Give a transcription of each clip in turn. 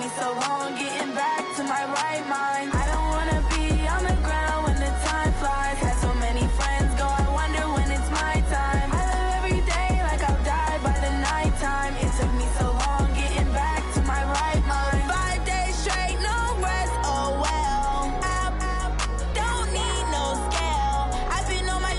me so long getting back to my right mind. I don't wanna be on the ground when the time flies. Had so many friends go, I wonder when it's my time. I live every day like I'll die by the nighttime. It took me so long getting back to my right mind. 5 days straight, no rest, oh well. I don't need no scale. I've been on my,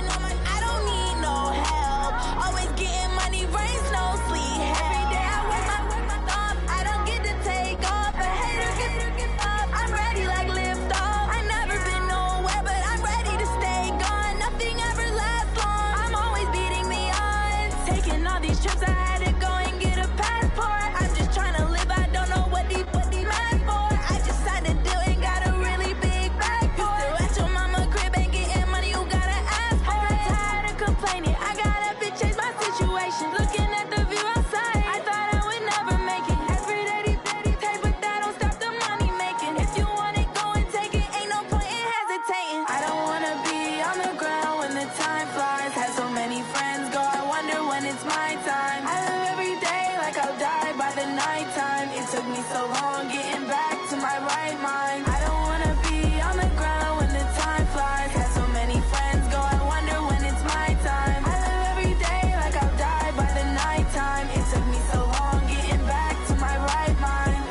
I don't need no help. Always getting money, rain, snow, sleet, every day I work my thumb. I don't get to take off, a hater get up. I'm ready like lift off. I've never been nowhere, but I'm ready to stay gone. Nothing ever lasts long. I'm always beating the odds. Taking all these trips, I had to go and get a passport. I'm just trying to live, I don't know what these mad for. I just signed a deal and got a really big bag for it. Still at your mama crib and getting money, you gotta ask for it. I'm tired of complaining, I gotta change my situation. Looking at the view outside, I thought I would never make it. Every day they take, but that don't stop the money making. If you want it, go and take it, ain't no point in hesitating. I don't wanna be on the ground when the time flies. Had so many friends go, I wonder when it's my time. I live every day like I'll die by the nighttime. It took me so long getting back to my right mind. I don't wanna be on the ground when the time flies. Had so many friends go, I wonder when it's my time. I live every day like I'll die by the nighttime. It took me so long getting back to my right mind.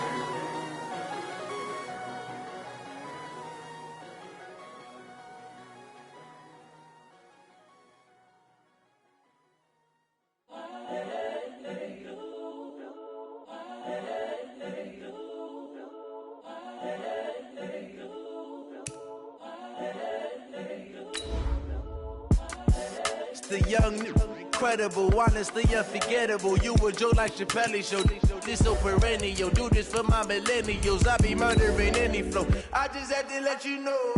It's the young, incredible, honestly unforgettable. You a Joe like Chappelle show. This so perennial. Do this for my millennials. I be murdering any flow. I just had to let you know.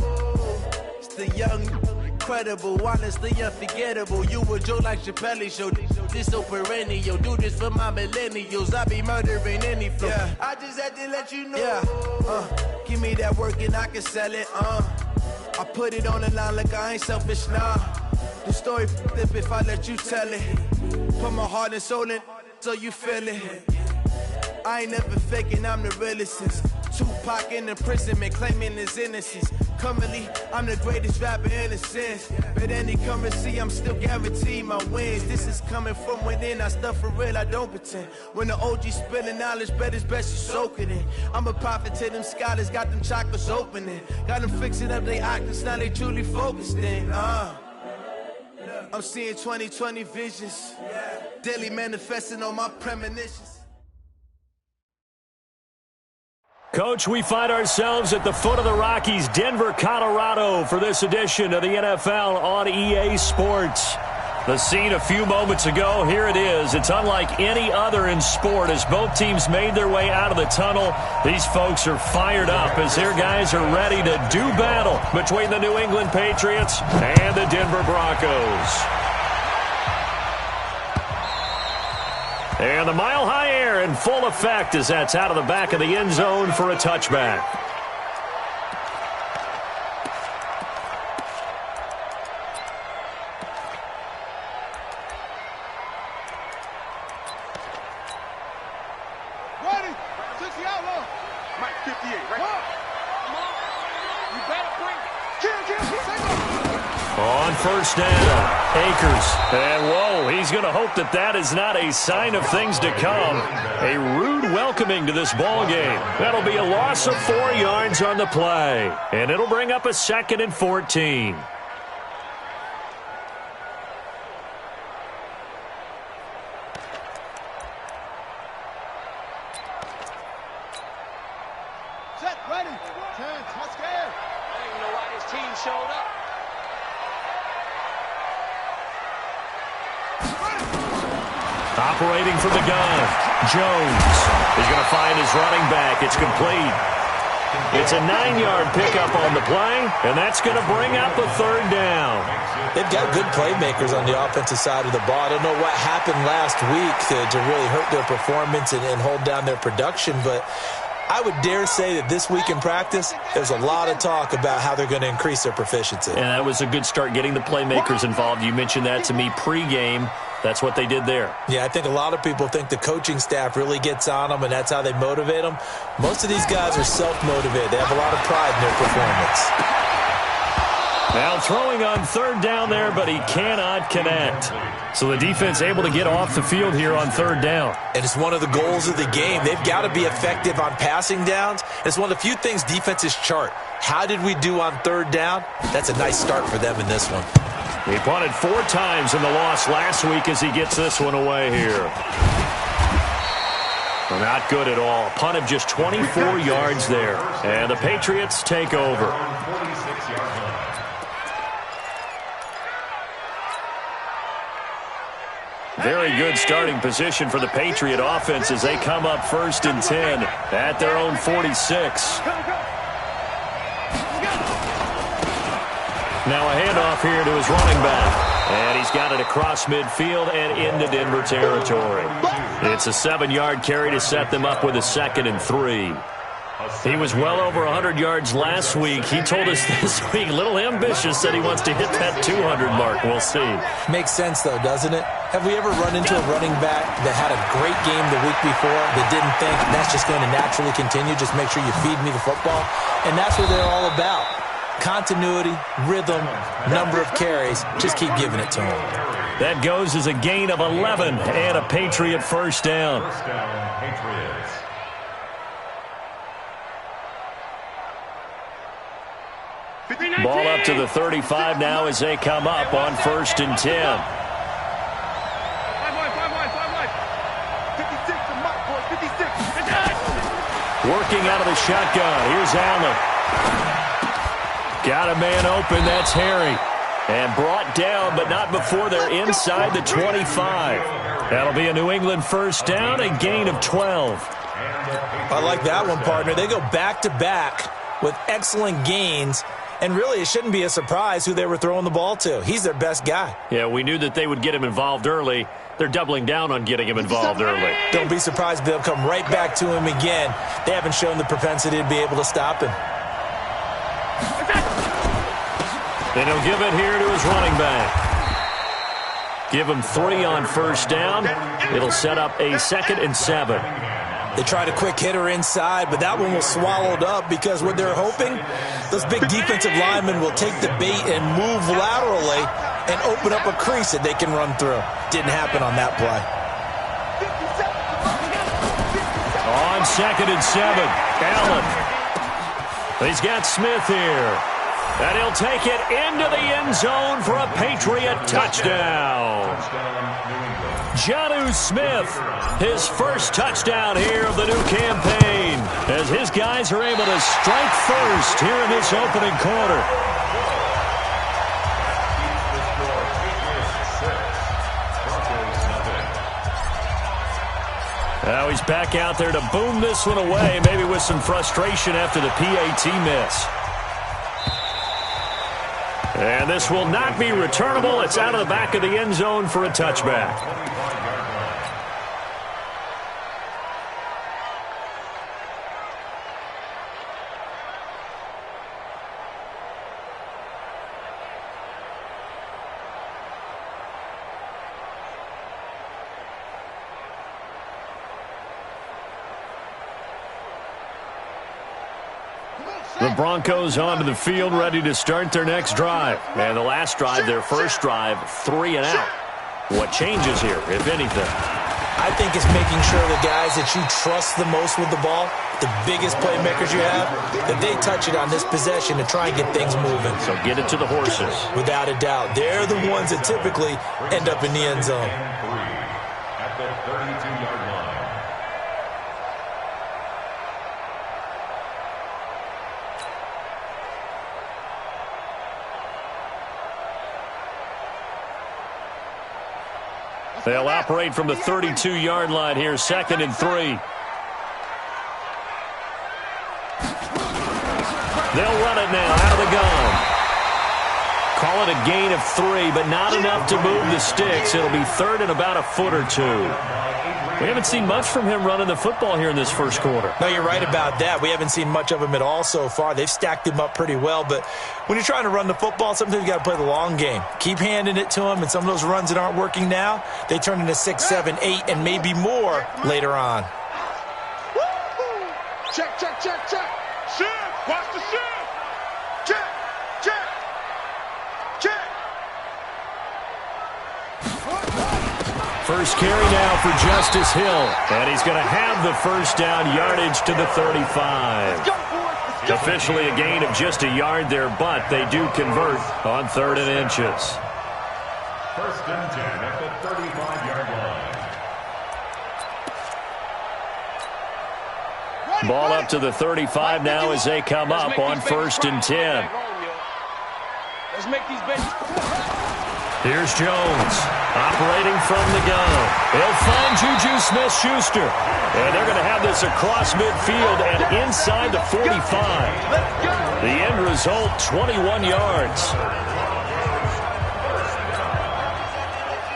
It's the young, incredible, honestly unforgettable. You a Joe like Chappelle show. This so perennial. Do this for my millennials. I be murdering any flow. Yeah. I just had to let you know. Yeah. Give me that work and I can sell it. I put it on the line like I ain't selfish, nah. The story flip if I let you tell it. Put my heart and soul in so you feel it. I ain't never faking, I'm the realest since Tupac in imprisonment, claiming his innocence. Currently, I'm the greatest rapper in a sense. But any currency, I'm still guaranteed my wins. This is coming from within, I stuff for real, I don't pretend. When the OG spilling knowledge, bet it's best you soak it in. I'm a prophet to them scholars, got them chakras opening. Got them fixing up they octaves, now they truly focused in. I'm seeing 2020 visions, daily manifesting on my premonitions. Coach, we find ourselves at the foot of the Rockies, Denver, Colorado, for this edition of the NFL on EA Sports. The scene a few moments ago, here it is. It's unlike any other in sport as both teams made their way out of the tunnel. These folks are fired up as their guys are ready to do battle between the New England Patriots and the Denver Broncos. And the mile-high air in full effect as that's out of the back of the end zone for a touchback. Ready? 60 out low. Mike 58, right? Come on. You better bring it. On first down, Akers. And whoa, he's going to hope that that is not a sign of things to come. A rude welcoming to this ball game. That'll be a loss of 4 yards on the play. And it'll bring up a 2nd and 14. Set, ready. Chance, let's go. I don't even know why this team showed up. Operating from the gun, Jones is going to find his running back. It's complete. It's a 9-yard pickup on the play, and that's going to bring up a 3rd down. They've got good playmakers on the offensive side of the ball. I don't know what happened last week to really hurt their performance and hold down their production, but I would dare say that this week in practice, there's a lot of talk about how they're going to increase their proficiency. And that was a good start getting the playmakers involved. You mentioned that to me pregame. That's what they did there. Yeah, I think a lot of people think the coaching staff really gets on them, and that's how they motivate them. Most of these guys are self-motivated. They have a lot of pride in their performance. Now throwing on third down there, but he cannot connect. So the defense able to get off the field here on third down. And it's one of the goals of the game. They've got to be effective on passing downs. It's one of the few things defenses chart. How did we do on third down? That's a nice start for them in this one. He punted 4 times in the loss last week as he gets this one away here. Not good at all. Punt of just 24 yards there. And the Patriots take over. Very good starting position for the Patriot offense as they come up 1st and 10 at their own 46. Now a handoff here to his running back. And he's got it across midfield and into Denver territory. It's a 7-yard carry to set them up with a 2nd and 3. He was well over 100 yards last week. He told us this week, a little ambitious, said he wants to hit that 200 mark. We'll see. Makes sense, though, doesn't it? Have we ever run into a running back that had a great game the week before that didn't think that's just going to naturally continue? Just make sure you feed me the football. And that's what they're all about. Continuity, rhythm, number of carries. Just keep giving it to them. That goes as a gain of 11 and a Patriot first down. Ball up to the 35 now as they come up on 1st and 10. Working out of the shotgun. Here's Allen. Got a man open. That's Harry. And brought down, but not before they're inside the 25. That'll be a New England first down, a gain of 12. I like that one, partner. They go back-to-back with excellent gains. And really, it shouldn't be a surprise who they were throwing the ball to. He's their best guy. Yeah, we knew that they would get him involved early. They're doubling down on getting him involved early. Don't be surprised if they'll come right back to him again. They haven't shown the propensity to be able to stop him. Then he'll give it here to his running back. Give him 3 on first down. It'll set up a 2nd and 7. They tried a quick hitter inside, but that one was swallowed up because what they're hoping, those big defensive linemen will take the bait and move laterally and open up a crease that they can run through. Didn't happen on that play. On 2nd and 7, Allen. He's got Smith here. And he'll take it into the end zone for a Patriot touchdown. Jonnu Smith, his first touchdown here of the new campaign, as his guys are able to strike first here in this opening quarter. Now he's back out there to boom this one away, maybe with some frustration after the PAT miss. And this will not be returnable. It's out of the back of the end zone for a touchback. The Broncos onto the field, ready to start their next drive. And the last drive, their first drive, 3 and out. What changes here, if anything? I think it's making sure the guys that you trust the most with the ball, the biggest playmakers you have, that they touch it on this possession to try and get things moving. So get it to the horses. Without a doubt. They're the ones that typically end up in the end zone. At the 32-yard line. They'll operate from the 32-yard line here, 2nd and 3. They'll run it now out of the gun. Call it a gain of 3, but not enough to move the sticks. It'll be 3rd and about a foot or 2. We haven't seen much from him running the football here in this first quarter. No, you're right about that. We haven't seen much of him at all so far. They've stacked him up pretty well, but when you're trying to run the football, sometimes you got to play the long game. Keep handing it to him, and some of those runs that aren't working now, they turn into 6, 7, 8, and maybe more later on. Check, check, check, check. Shift. Watch the shift. Check, check, check. First carry now for Justice Hill, and he's going to have the first down yardage to the 35. Officially a gain of just a yard there, but they do convert on 3rd and inches. First and 10 at the 35-yard line. Ball up to the 35 now as they come up on 1st and 10. Let's make these babies. Here's Jones, operating from the gun. He'll find Juju Smith-Schuster. And they're going to have this across midfield and inside the 45. The end result, 21 yards.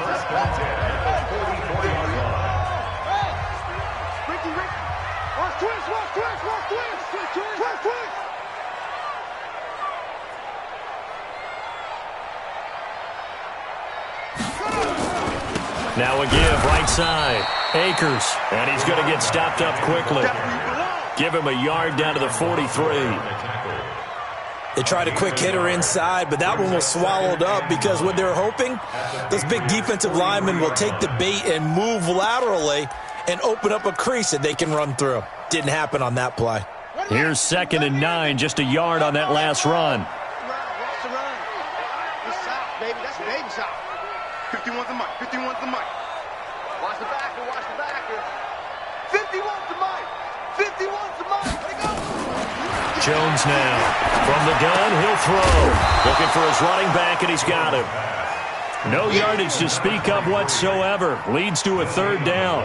First and 10 at the 44-yard line. Ricky. Watch twist, watch twist, watch twist. Twist, twist. Now a give, right side. Akers, and he's going to get stopped up quickly. Give him a yard down to the 43. They tried a quick hitter inside, but that one was swallowed up because what they're hoping, those big defensive linemen will take the bait and move laterally and open up a crease that they can run through. Didn't happen on that play. Here's 2nd and 9, just a yard on that last run. Watch the run. It's south, baby. That's baby south. 51's the mic. 51's the mic. Watch the backer. Watch the backer. 51's the mic. 51's the mic. Let it go. Jones now. From the gun, he'll throw. Looking for his running back, and he's got him. No yardage to speak of whatsoever. Leads to a 3rd down.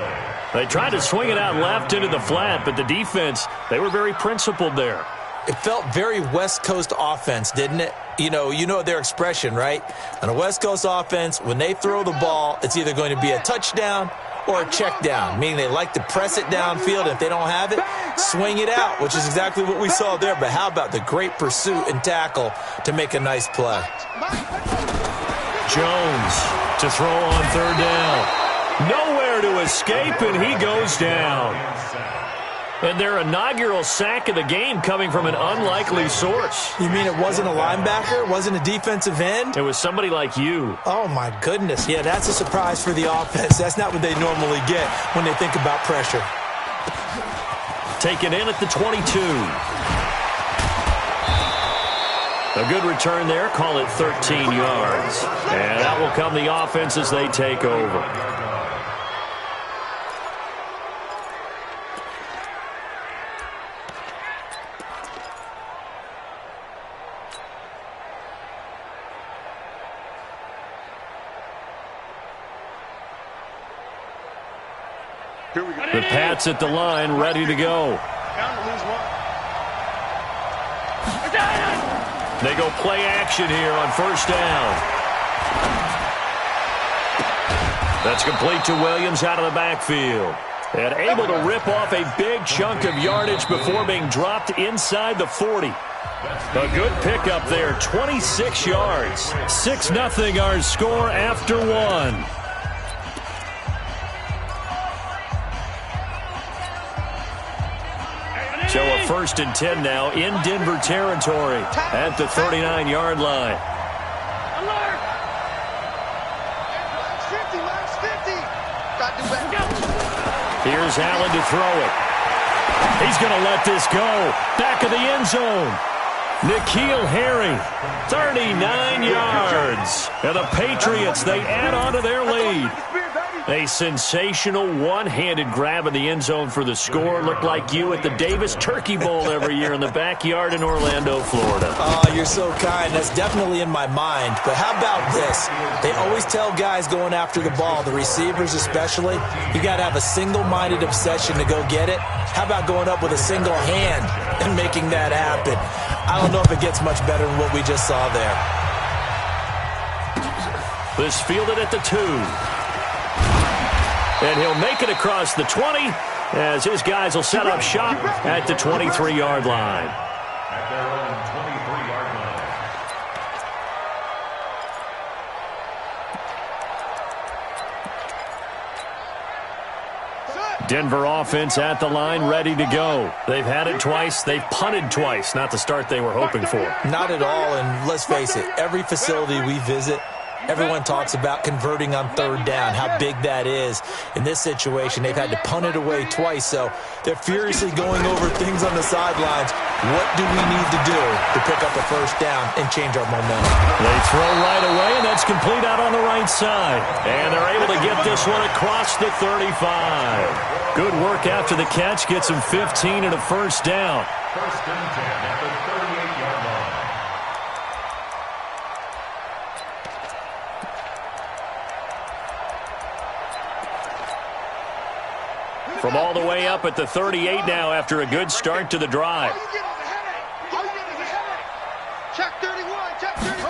They tried to swing it out left into the flat, but the defense, they were very principled there. It felt very West Coast offense, didn't it? You know their expression, right? On a West Coast offense, when they throw the ball, it's either going to be a touchdown or a check down, meaning they like to press it downfield. If they don't have it, swing it out, which is exactly what we saw there. But how about the great pursuit and tackle to make a nice play? Jones to throw on 3rd down. Nowhere to escape, and he goes down. And their inaugural sack of the game coming from an unlikely source. You mean it wasn't a linebacker? It wasn't a defensive end? It was somebody like you. Oh, my goodness. Yeah, that's a surprise for the offense. That's not what they normally get when they think about pressure. Taken in at the 22. A good return there. Call it 13 yards. And that will come the offense as they take over. The Pats at the line, ready to go. They go play action here on 1st down. That's complete to Williams out of the backfield. And able to rip off a big chunk of yardage before being dropped inside the 40. A good pickup there, 26 yards. 6-0 our score after 1. So a 1st and 10 now in Denver territory at the 39-yard line. Alert! Last 50, last 50. Got to do better. Here's Allen to throw it. He's going to let this go. Back of the end zone. N'Keal Harry, 39 yards. And the Patriots, they add on to their lead. A sensational one-handed grab in the end zone for the score. Looked like you at the Davis Turkey Bowl every year in the backyard in Orlando, Florida. Oh, you're so kind. That's definitely in my mind. But how about this? They always tell guys going after the ball, the receivers especially, you got to have a single-minded obsession to go get it. How about going up with a single hand and making that happen? I don't know if it gets much better than what we just saw there. This fielded at the 2. And he'll make it across the 20 as his guys will set up shop at the 23-yard line. At their own 23-yard line. Denver offense at the line, ready to go. They've had it twice. They've punted twice. Not the start they were hoping for. Not at all, and let's face it, every facility we visit, everyone talks about converting on third down, how big that is. In this situation, they've had to punt it away twice, so they're furiously going over things on the sidelines. What do we need to do to pick up a first down and change our momentum? They throw right away, and that's complete out on the right side. And they're able to get this one across the 35. Good work after the catch. Gets him 15 and a first down. First and 10 at the 38-yard line. From all the way up at the 38 now after a good start to the drive. Check 31, check 31.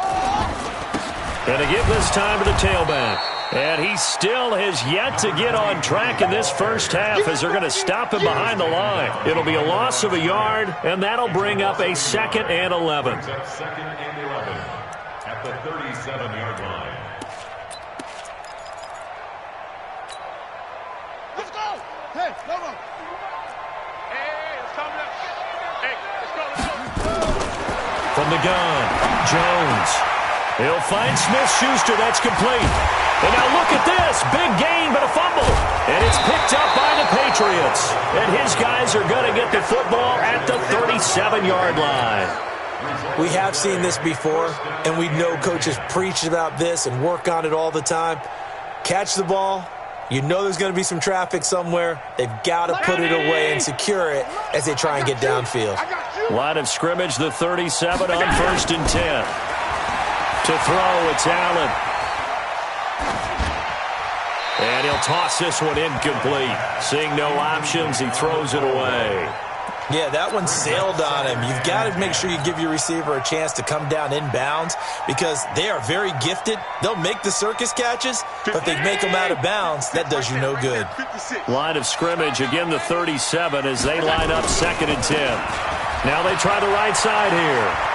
And to give this time to the tailback. And he still has yet to get on track in this first half as they're going to stop him behind the line. It'll be a loss of a yard, and that'll bring up a 2nd and 11. Second and 11 at the 37-yard line. Let's go. Hey, no. Hey, it's coming up. Hey, let's go. From the gun, Jones. He'll find Smith-Schuster. That's complete. And now look at this. Big gain, but a fumble. And it's picked up by the Patriots. And his guys are going to get the football at the 37-yard line. We have seen this before, and we know coaches preach about this and work on it all the time. Catch the ball. You know there's going to be some traffic somewhere. They've got to put it away and secure it as they try and get downfield. Line of scrimmage, the 37 on 1st and 10. To throw, it's Allen. And he'll toss this one incomplete. Seeing no options, he throws it away. Yeah, that one sailed on him. You've got to make sure you give your receiver a chance to come down inbounds because they are very gifted. They'll make the circus catches, but if they make them out of bounds, that does you no good. Line of scrimmage, again the 37 as they line up 2nd and 10. Now they try the right side here.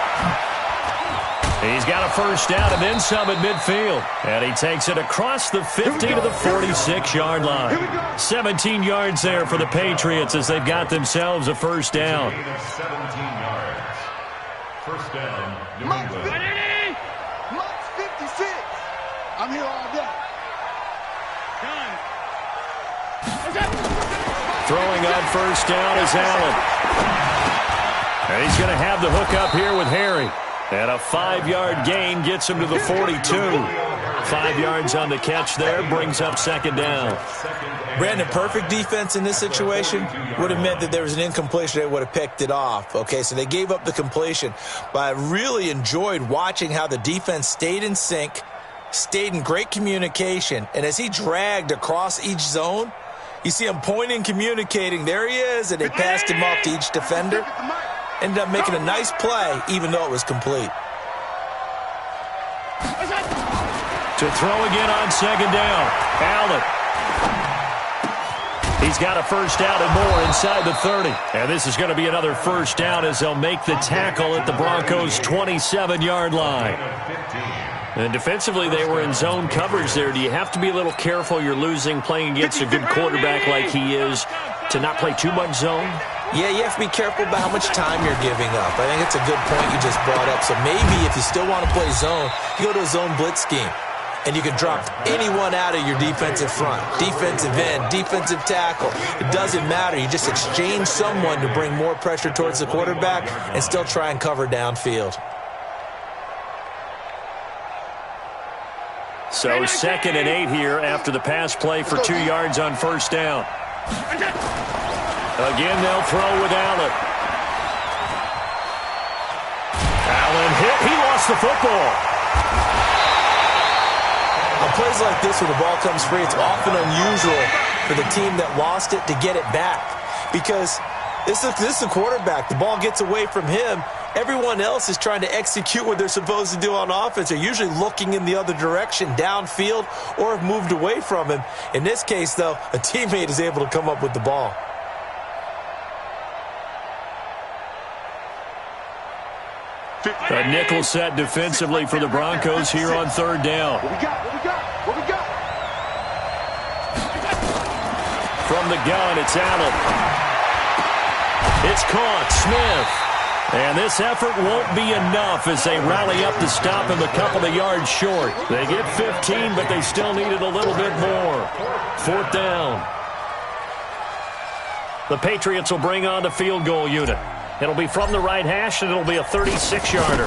He's got a first down and then some at midfield. And he takes it across the 50 to the 46-yard line. 17 yards there for the Patriots as they've got themselves a first down. 17 yards. First down, New England. Mike's 56. I'm here all day. Throwing on first down is Allen. And he's going to have the hook up here with Harry. And a 5-yard gain gets him to the 42. 5 yards on the catch there, brings up 2nd down. Brandon, perfect defense in this situation would have meant that there was an incompletion. They would have picked it off. Okay, so they gave up the completion. But I really enjoyed watching how the defense stayed in sync, stayed in great communication. And as he dragged across each zone, you see him pointing, communicating. There he is, and they passed him off to each defender. Ended up making a nice play, even though it was complete. To throw again on 2nd down. Allen. He's got a first down and more inside the 30. And this is going to be another first down as they'll make the tackle at the Broncos' 27-yard line. And defensively, they were in zone coverage there. Do you have to be a little careful? You're losing, playing against a good quarterback like he is, to not play too much zone? Yeah, you have to be careful about how much time you're giving up. I think it's a good point you just brought up. So maybe if you still want to play zone, you go to a zone blitz scheme. And you can drop anyone out of your defensive front. Defensive end, defensive tackle. It doesn't matter. You just exchange someone to bring more pressure towards the quarterback and still try and cover downfield. So 2nd and 8 here after the pass play for 2 yards on first down. Again, they'll throw with Allen. Allen hit. He lost the football. On plays like this, when the ball comes free, it's often unusual for the team that lost it to get it back. Because this is a quarterback. The ball gets away from him, everyone else is trying to execute what they're supposed to do on offense. They're usually looking in the other direction, downfield, or have moved away from him. In this case, though, a teammate is able to come up with the ball. A nickel set defensively for the Broncos here on third down. What we got? What we got? What we got? From the gun, it's Allen. It's caught. Smith. And this effort won't be enough as they rally up to stop him a couple of yards short. They get 15, but they still needed a little bit more. Fourth down. The Patriots will bring on the field goal unit. It'll be from the right hash, and it'll be a 36-yarder.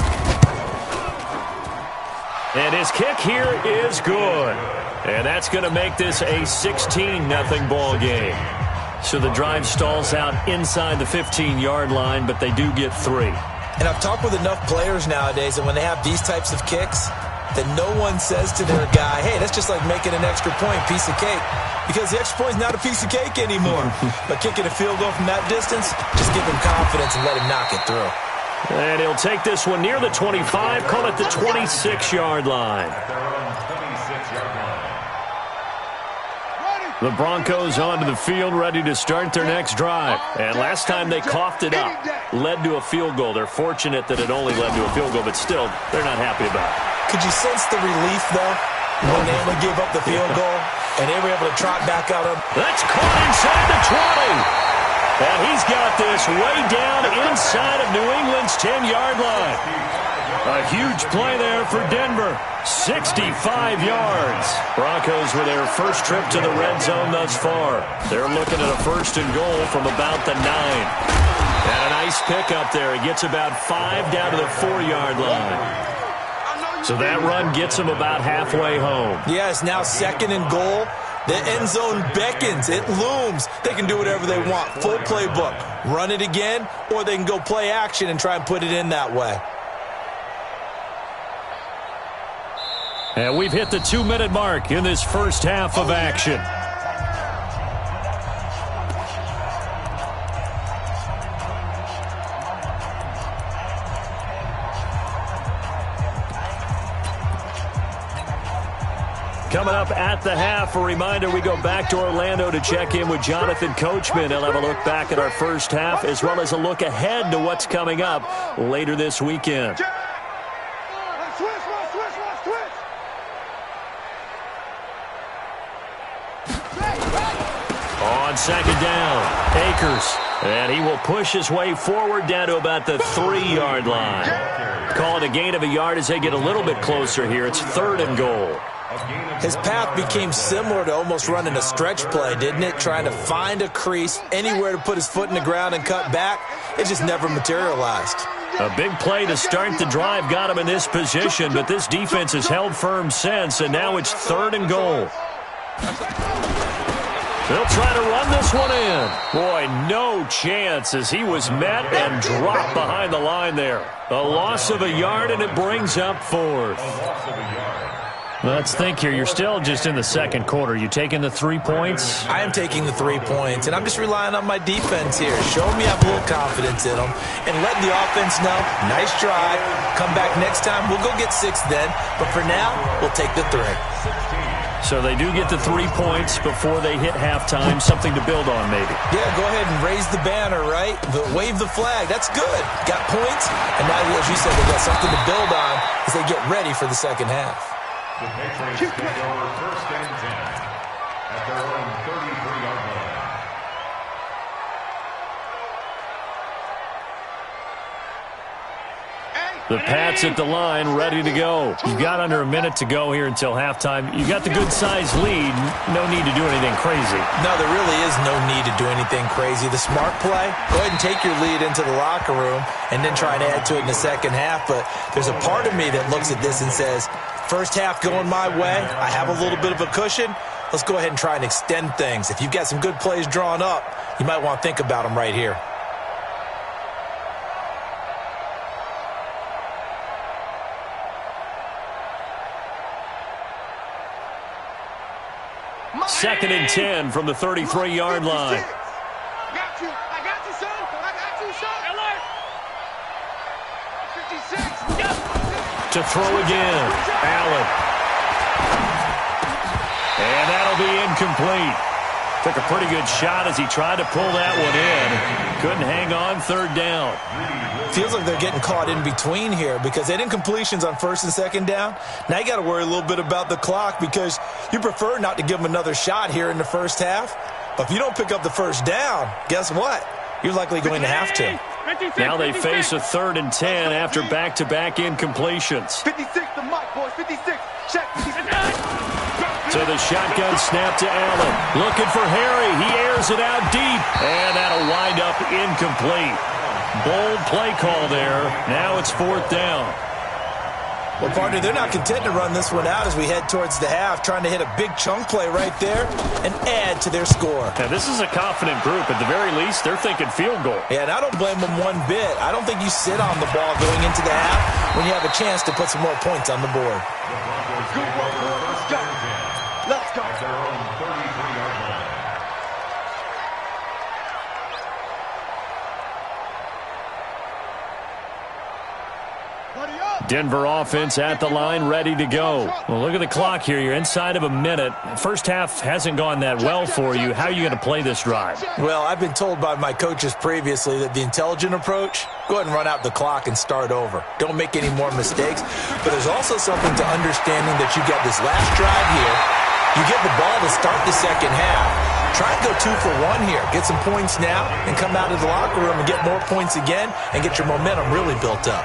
And his kick here is good. And that's going to make this a 16-0 ball game. So the drive stalls out inside the 15-yard line, but they do get 3. And I've talked with enough players nowadays that when they have these types of kicks, that no one says to their guy, hey, that's just like making an extra point, piece of cake. Because the extra point is not a piece of cake anymore. But kicking a field goal from that distance, just give him confidence and let him knock it through. And he'll take this one near the 25, call it the 26-yard line. The Broncos onto the field, ready to start their next drive. And last time they coughed it up, led to a field goal. They're fortunate that it only led to a field goal, but still, they're not happy about it. Could you sense the relief, though, when they only gave up the field goal and they were able to trot back out of? That's caught inside the 20. And he's got this way down inside of New England's 10-yard line. A huge play there for Denver. 65 yards. Broncos with their first trip to the red zone thus far. They're looking at a first and goal from about the 9. And a nice pickup there. He gets about 5 down to the 4-yard line. So that run gets him about halfway home. Yeah, it's now second and goal. The end zone beckons. It looms. They can do whatever they want. Full playbook. Run it again, or they can go play action and try and put it in that way. And we've hit the 2-minute mark in this first half of action. Coming up at the half, a reminder, we go back to Orlando to check in with Jonathan Coachman. He'll have a look back at our first half as well as a look ahead to what's coming up later this weekend. On second down, Akers. And he will push his way forward down to about the 3-yard line. Call it a gain of a yard as they get a little bit closer here. It's third and goal. His path became similar to almost running a stretch play, didn't it? Trying to find a crease, anywhere to put his foot in the ground and cut back. It just never materialized. A big play to start the drive got him in this position, but this defense has held firm since, and now it's third and goal. They'll try to run this one in. Boy, no chance as he was met and dropped behind the line there. A loss of a yard, and it brings up fourth. Let's think here. You're still just in the second quarter. You taking the 3 points? I am taking the 3 points, and I'm just relying on my defense here. Show me I have a little confidence in them, and letting the offense know, nice drive. Come back next time. We'll go get 6 then, but for now, we'll take the 3. So they do get the 3 points before they hit halftime. Something to build on, maybe. Yeah, go ahead and raise the banner, right? Wave the flag. That's good. Got points, and now, as you said, they got something to build on as they get ready for the second half. The Patriots take over first and 10 at their own 33-yard line. The Pats at the line, ready to go. You've got under a minute to go here until halftime. You got the good-sized lead. No need to do anything crazy. No, there really is no need to do anything crazy. The smart play, go ahead and take your lead into the locker room and then try and add to it in the second half. But there's a part of me that looks at this and says, first half going my way, I have a little bit of a cushion. Let's go ahead and try and extend things. If you've got some good plays drawn up, you might want to think about them right here. Second and 10 from the 33-yard line. I got you, son. I got you, son. To throw again. Allen. And that'll be incomplete. Took a pretty good shot as he tried to pull that one in. Couldn't hang on, third down. Feels like they're getting caught in between here because they did incompletions on first and second down. Now you got to worry a little bit about the clock because you prefer not to give them another shot here in the first half. But if you don't pick up the first down, guess what? You're likely going to have to. Now they face a 3rd and 10 after back-to-back incompletions. 56 to Mike, boys. 56. Check. 56. To the shotgun snap to Allen. Looking for Harry. He airs it out deep. And that'll wind up incomplete. Bold play call there. Now it's 4th down. Well, partner, they're not content to run this one out as we head towards the half, trying to hit a big chunk play right there and add to their score. Now, this is a confident group. At the very least, they're thinking field goal. Yeah, and I don't blame them one bit. I don't think you sit on the ball going into the half when you have a chance to put some more points on the board. Good work, boys. Let's go. Let's go. At their own 33-yard line. Denver offense at the line, ready to go. Well, look at the clock here. You're inside of a minute. First half hasn't gone that well for you. How are you going to play this drive? Well, I've been told by my coaches previously that the intelligent approach, go ahead and run out the clock and start over. Don't make any more mistakes. But there's also something to understanding that you got this last drive here. You get the ball to start the second half. Try and go 2 for 1 here. Get some points now and come out of the locker room and get more points again and get your momentum really built up.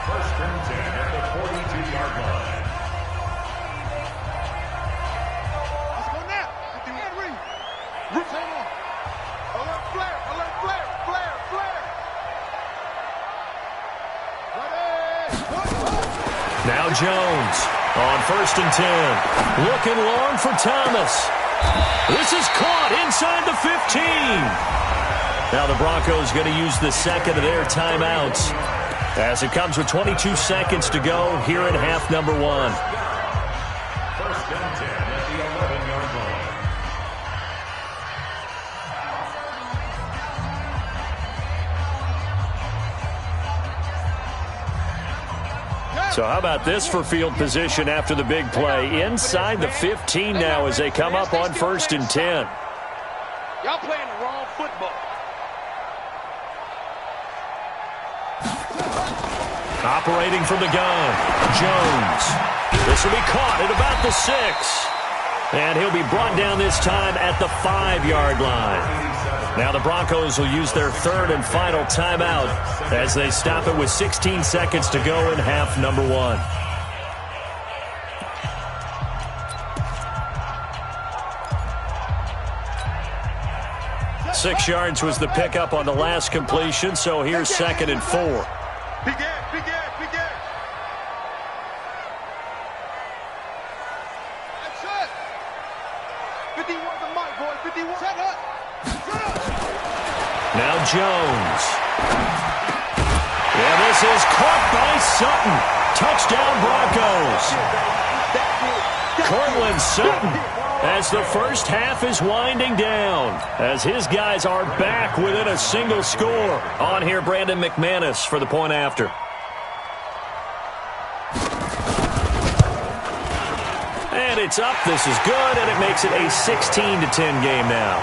First and 10 at the 42-yard line. Let's go now. 51 read. Roots on. Alert flare. Alert flare. Flare. Flare. Ready. Now Jones on 1st and 10. Looking long for Thomas. This is caught inside the 15. Now the Broncos going to use the second of their timeouts as it comes with 22 seconds to go here in half number 1. First and 10 at the 11-yard line. So how about this for field position after the big play? Inside the 15 now as they come up on 1st and 10. Y'all playing the wrong football. Operating from the gun, Jones. This will be caught at about the 6. And he'll be brought down this time at the 5-yard line. Now the Broncos will use their 3rd and final timeout as they stop it with 16 seconds to go in half number 1. Six yards was the pickup on the last completion, so here's 2nd and 4. Big ass, big ass, big ass. That's it. 51 to Mike, boy. 51. Shut up. Shut up. Now Jones. Yeah, this is caught by Sutton. Touchdown Broncos. Cortland Sutton as the first half is winding down as his guys are back within a single score. On here, Brandon McManus for the point after. And it's up. This is good, and it makes it a 16-10 game now.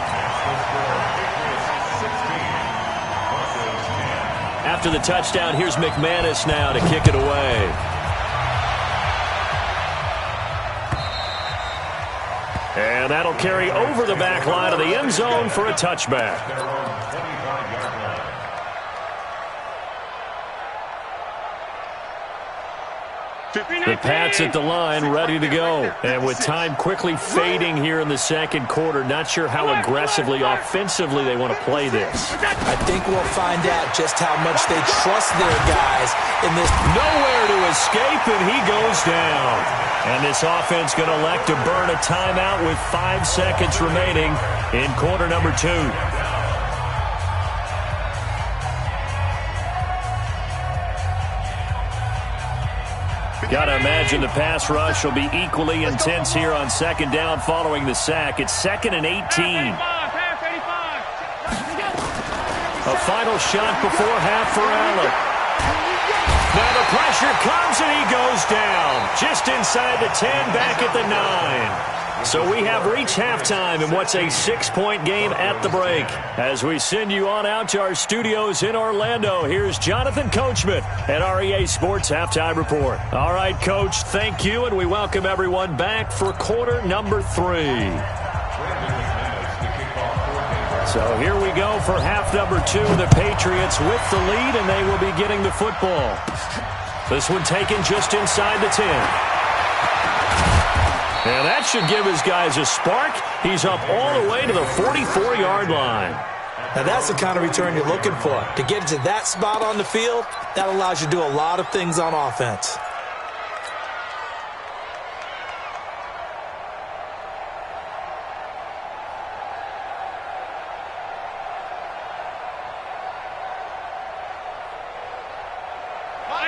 After the touchdown, here's McManus now to kick it away. And that'll carry over the back line of the end zone for a touchback. The Pats at the line, ready to go. And with time quickly fading here in the second quarter, not sure how aggressively, offensively they want to play this. I think we'll find out just how much they trust their guys in this. Nowhere to escape, and he goes down. And this offense going to elect to burn a timeout with 5 seconds remaining in quarter number 2. Got to imagine the pass rush will be equally intense here on 2nd down following the sack. It's 2nd and 18. A final shot before half for Allen. Now the pressure comes and he goes down. Just inside the 10, back at the 9. So we have reached halftime in what's a 6-point game at the break. As we send you on out to our studios in Orlando, here's Jonathan Coachman at our EA Sports Halftime Report. All right, Coach, thank you, and we welcome everyone back for quarter number 3. So here we go for half number 2. The Patriots with the lead, and they will be getting the football. This one taken just inside the 10. And that should give his guys a spark. He's up all the way to the 44-yard line. Now that's the kind of return you're looking for. To get to that spot on the field, that allows you to do a lot of things on offense.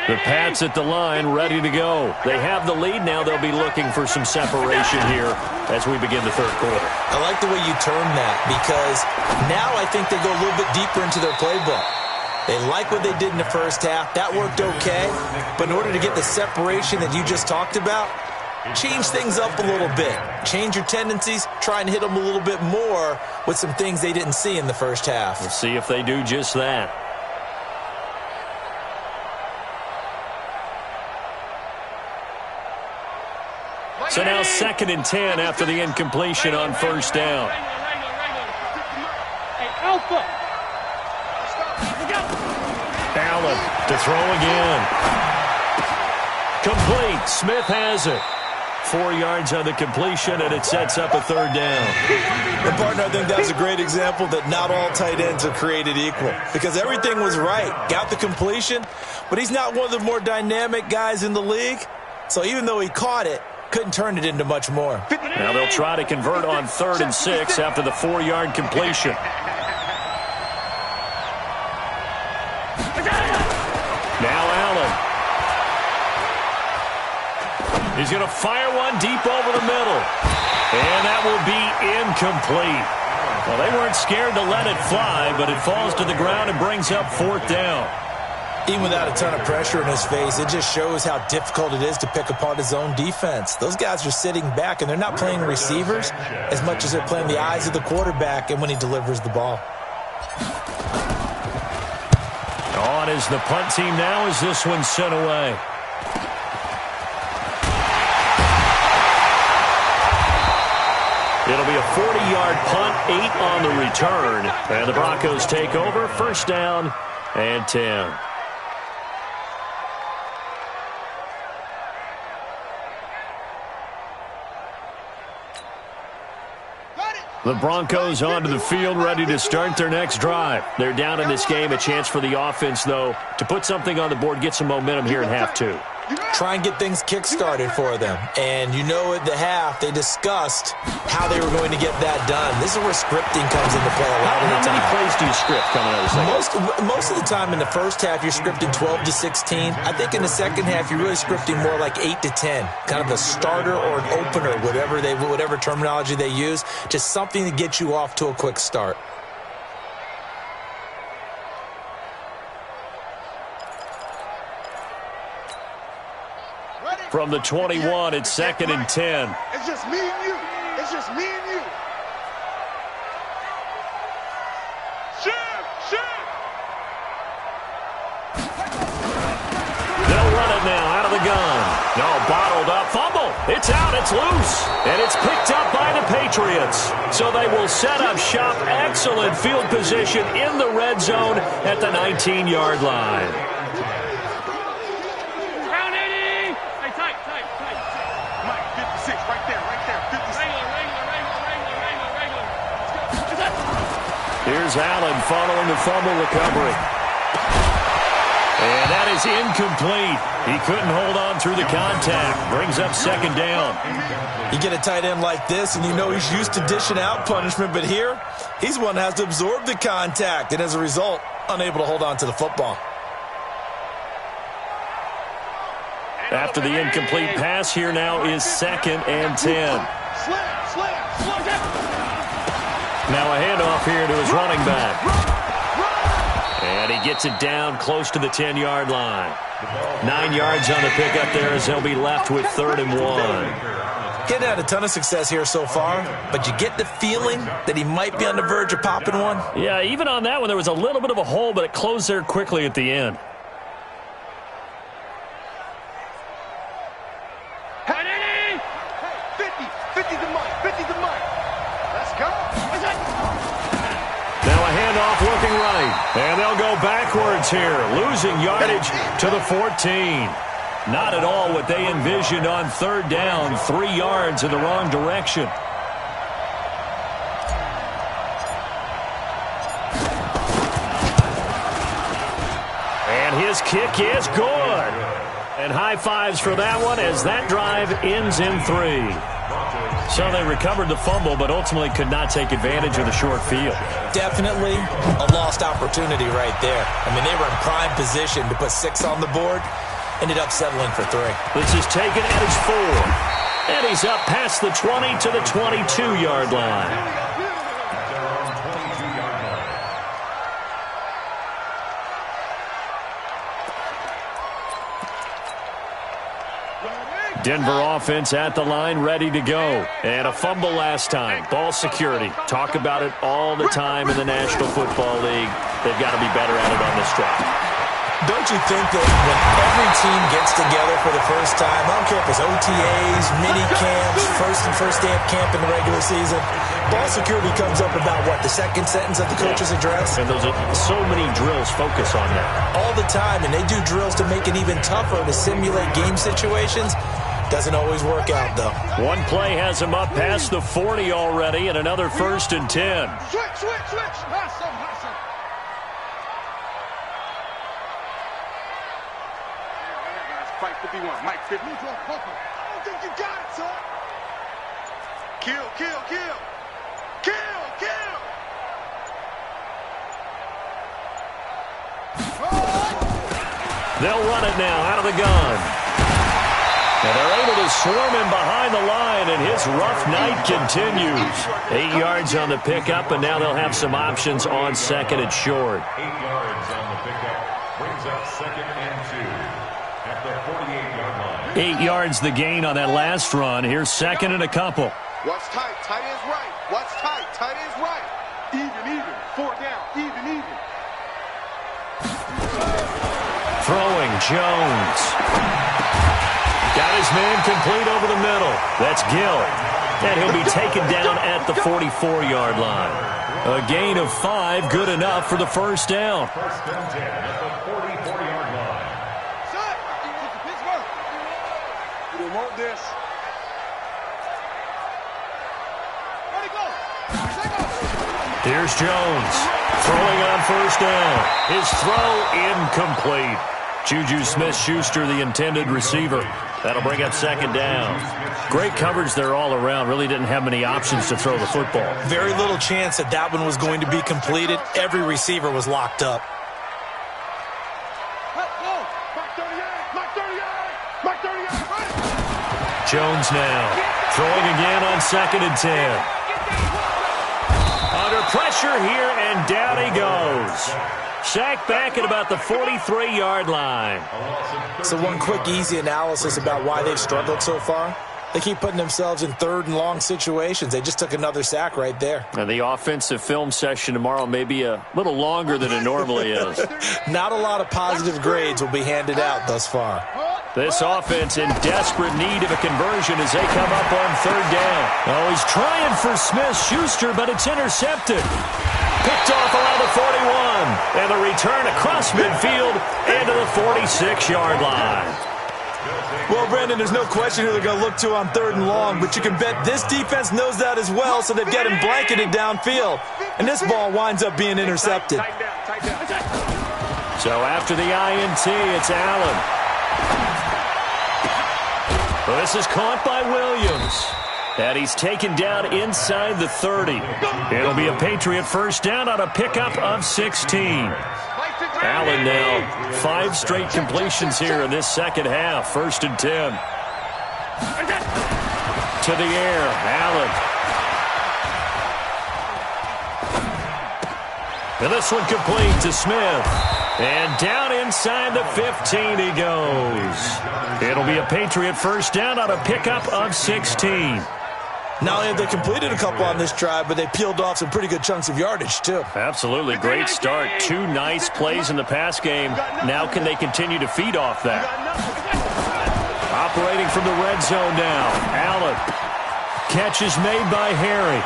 The Pats at the line, ready to go. They have the lead now. They'll be looking for some separation here as we begin the third quarter. I like the way you term that, because now I think they go a little bit deeper into their playbook. They like what they did in the first half. That worked okay. But in order to get the separation that you just talked about, change things up a little bit. Change your tendencies. Try and hit them a little bit more with some things they didn't see in the first half. We'll see if they do just that. So now 2nd and 10 after the incompletion on first down. Allen to throw again. Complete. Smith has it. 4 yards on the completion, and it sets up a third down. And, partner, I think that was a great example that not all tight ends are created equal, because everything was right. Got the completion, but he's not one of the more dynamic guys in the league. So even though he caught it, couldn't turn it into much more. Now they'll try to convert on 3rd and 6 after the 4-yard completion. Now Allen. He's going to fire one deep over the middle. And that will be incomplete. Well, they weren't scared to let it fly, but it falls to the ground and brings up 4th down. Even without a ton of pressure in his face, it just shows how difficult it is to pick apart his own defense. Those guys are sitting back, and they're not playing receivers as much as they're playing the eyes of the quarterback and when he delivers the ball. On is the punt team now as this one's sent away. It'll be a 40-yard punt, 8 on the return. And the Broncos take over, 1st down and 10. The Broncos onto the field, ready to start their next drive. They're down in this game. A chance for the offense, though, to put something on the board, get some momentum here in half 2. Try and get things kick-started for them. And you know at the half, they discussed how they were going to get that done. This is where scripting comes into play a lot of the time. How many plays do you script coming out of the second? Most of the time in the first half, you're scripting 12 to 16. I think in the second half, you're really scripting more like 8 to 10. Kind of a starter or an opener, whatever terminology they use. Just something to get you off to a quick start. From the 21, it's 2nd and 10. It's just me and you. It's just me and you. Shoot! They'll run it now out of the gun. No, bottled up. Fumble. It's out. It's loose. And it's picked up by the Patriots. So they will set up shop. Excellent field position in the red zone at the 19-yard line. Here's Allen following the fumble recovery. And that is incomplete. He couldn't hold on through the contact. Brings up 2nd down. You get a tight end like this, and you know he's used to dishing out punishment, but here, he's one that has to absorb the contact, and as a result, unable to hold on to the football. After the incomplete pass, here now is 2nd and 10. Now a handoff here to his running back. And he gets it down close to the 10-yard line. 9 yards on the pickup there as they'll be left with 3rd and 1. Getting had a ton of success here so far, but you get the feeling that he might be on the verge of popping one. Yeah, even on that one, there was a little bit of a hole, but it closed there quickly at the end. Hey, 50's the money, 50's the money. Let's go. Now a handoff looking right, and they'll go backwards here, losing yardage to the 14. Not at all what they envisioned on 3rd down, 3 yards in the wrong direction. And his kick is good. And high fives for that one as that drive ends in 3. So they recovered the fumble, but ultimately could not take advantage of the short field. Definitely a lost opportunity right there. I mean, they were in prime position to put 6 on the board. Ended up settling for 3. This is taken at his 4. And he's up past the 20 to the 22-yard line. Denver offense at the line, ready to go. And a fumble last time. Ball security. Talk about it all the time in the National Football League. They've got to be better at it on this drive. Don't you think that when every team gets together for the first time, I don't care if it's OTAs, mini camps, first day of camp in the regular season, ball security comes up about what, the second sentence of the coach's address? And those are so many drills focus on that. All the time, and they do drills to make it even tougher to simulate game situations. Doesn't always work out, though. One play has him up past the 40 already, and another 1st and 10. Switch. Hustle. Fight 51, Mike 50. I don't think you got it, son. Kill. They'll run it now out of the gun. And they're able to swarm him behind the line, and his rough night continues. 8 yards on the pickup, and now they'll have some options on 2nd and short. 8 yards on the pickup brings up 2nd and 2. At the 48-yard line. 8 yards the gain on that last run. Here's 2nd and a couple. Watch tight. Tight ends right. Watch tight. Tight ends right. Even. 4 down. Even. Throwing Jones. Got his man complete over the middle. That's Gill. And he'll be taken down at the 44-yard line. A gain of 5, good enough for the 1st down. 1st and 10 at the 44-yard line. You don't want this. Here's Jones. Throwing on 1st down. His throw incomplete. Juju Smith-Schuster, the intended receiver. That'll bring up 2nd down. Great coverage there all around. Really didn't have many options to throw the football. Very little chance that one was going to be completed. Every receiver was locked up. Jones now throwing again on 2nd and 10. Under pressure here, and down he goes. Sacked back at about the 43-yard line. So one quick, easy analysis about why they've struggled so far. They keep putting themselves in 3rd and long situations. They just took another sack right there. And the offensive film session tomorrow may be a little longer than it normally is. Not a lot of positive grades will be handed out thus far. This offense in desperate need of a conversion as they come up on 3rd down. Oh, he's trying for Smith-Schuster, but it's intercepted. Picked off around the 41. And the return across midfield and to the 46-yard line. Well, Brandon, there's no question who they're going to look to on 3rd and long, but you can bet this defense knows that as well, so they've got him blanketed downfield. And this ball winds up being intercepted. So after the INT, it's Allen. Well, this is caught by Williams. And he's taken down inside the 30. It'll be a Patriot 1st down on a pickup of 16. Allen now 5 straight completions here in this 2nd half. 1st and 10. To the air, Allen. And this one complete to Smith. And down inside the 15 he goes. It'll be a Patriot first down on a pickup of 16. Not only have they completed a couple on this drive, but they peeled off some pretty good chunks of yardage, too. Absolutely. Great start. 2 nice plays in the pass game. Now can they continue to feed off that? Operating from the red zone now. Allen. Catch is made by Harry.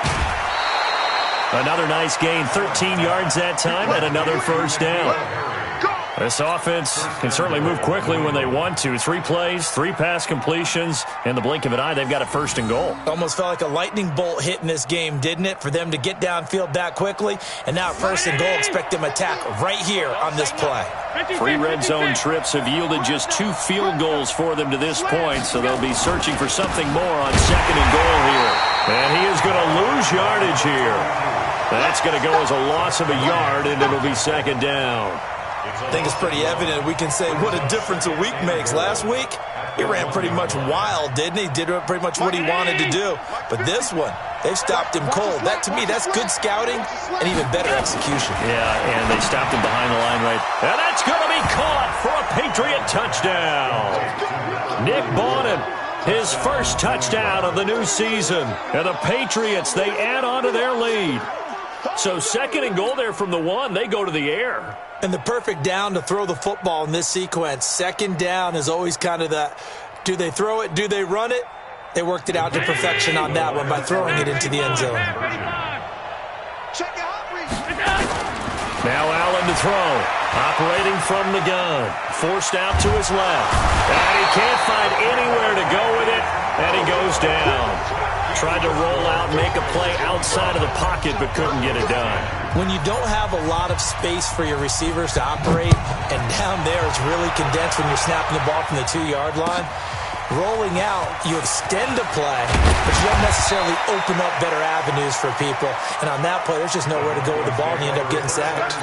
Another nice gain. 13 yards that time and another first down. This offense can certainly move quickly when they want to. 3 plays, 3 pass completions. In the blink of an eye, they've got a first and goal. Almost felt like a lightning bolt hit in this game, didn't it? For them to get downfield that quickly. And now first and goal, expect them to attack right here on this play. 3 red zone trips have yielded just 2 field goals for them to this point, so they'll be searching for something more on second and goal here. And he is going to lose yardage here. That's going to go as a loss of a yard, and it'll be second down. I think it's pretty evident. We can say what a difference a week makes. Last week, he ran pretty much wild, didn't he? Did pretty much what he wanted to do. But this one, they stopped him cold. That, to me, that's good scouting and even better execution. Yeah, and they stopped him behind the line right. And that's going to be caught for a Patriot touchdown. Nick Bonin, his first touchdown of the new season. And the Patriots, they add on to their lead. So second and goal there from the 1. They go to the air. And the perfect down to throw the football in this sequence. Second down is always kind of that, do they throw it, do they run it? They worked it out to perfection on that one by throwing it into the end zone. Now Allen to throw. Operating from the gun. Forced out to his left. And he can't find anywhere to go with it. And he goes down. Tried to roll out and make a play outside of the pocket, but couldn't get it done. When you don't have a lot of space for your receivers to operate, and down there it's really condensed when you're snapping the ball from the 2-yard line, rolling out, you extend a play, but you don't necessarily open up better avenues for people. And on that play, there's just nowhere to go with the ball, and you end up getting sacked.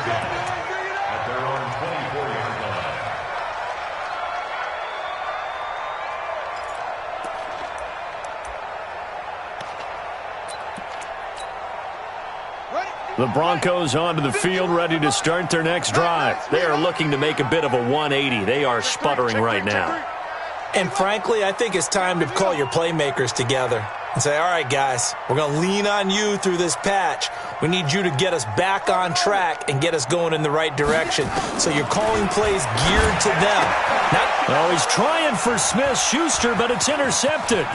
The Broncos onto the field, ready to start their next drive. They are looking to make a bit of a 180. They are sputtering right now. And frankly, I think it's time to call your playmakers together and say, all right, guys, we're going to lean on you through this patch. We need you to get us back on track and get us going in the right direction. So you're calling plays geared to them. Oh, he's trying for Smith-Schuster, but it's intercepted.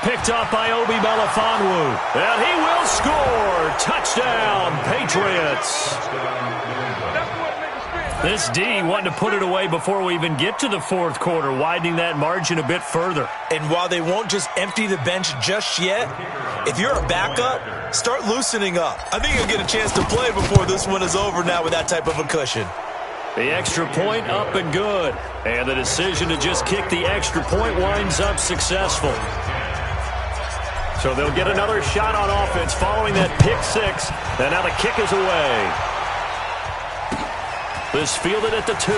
Picked off by Obi Melifonwu. And he will score. Touchdown, Patriots. This D wanting to put it away before we even get to the 4th quarter, widening that margin a bit further. And while they won't just empty the bench just yet, if you're a backup, start loosening up. I think you'll get a chance to play before this one is over now with that type of a cushion. The extra point up and good. And the decision to just kick the extra point winds up successful. So they'll get another shot on offense following that pick 6. And now the kick is away. This fielded at the 2.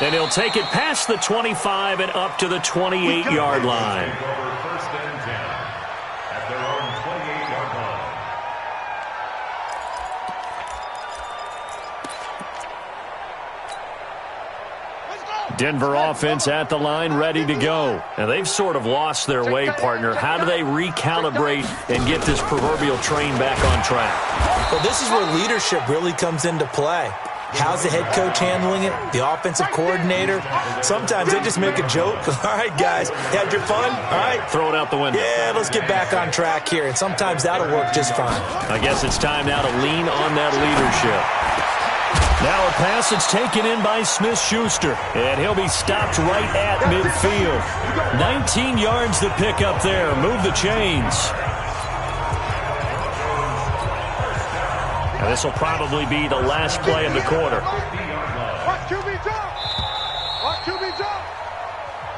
And he'll take it past the 25 and up to the 28-yard line. First and 10 at their own 28-yard line. Denver offense at the line, ready to go. And they've sort of lost their way, partner. How do they recalibrate and get this proverbial train back on track? Well, this is where leadership really comes into play. How's the head coach handling it? The offensive coordinator? Sometimes they just make a joke. All right, guys, you had your fun? All right. Throw it out the window. Yeah, let's get back on track here. And sometimes that'll work just fine. I guess it's time now to lean on that leadership. Now a pass that's taken in by Smith-Schuster. And he'll be stopped right at midfield. 19 yards to pick up there. Move the chains. And this will probably be the last play of the quarter.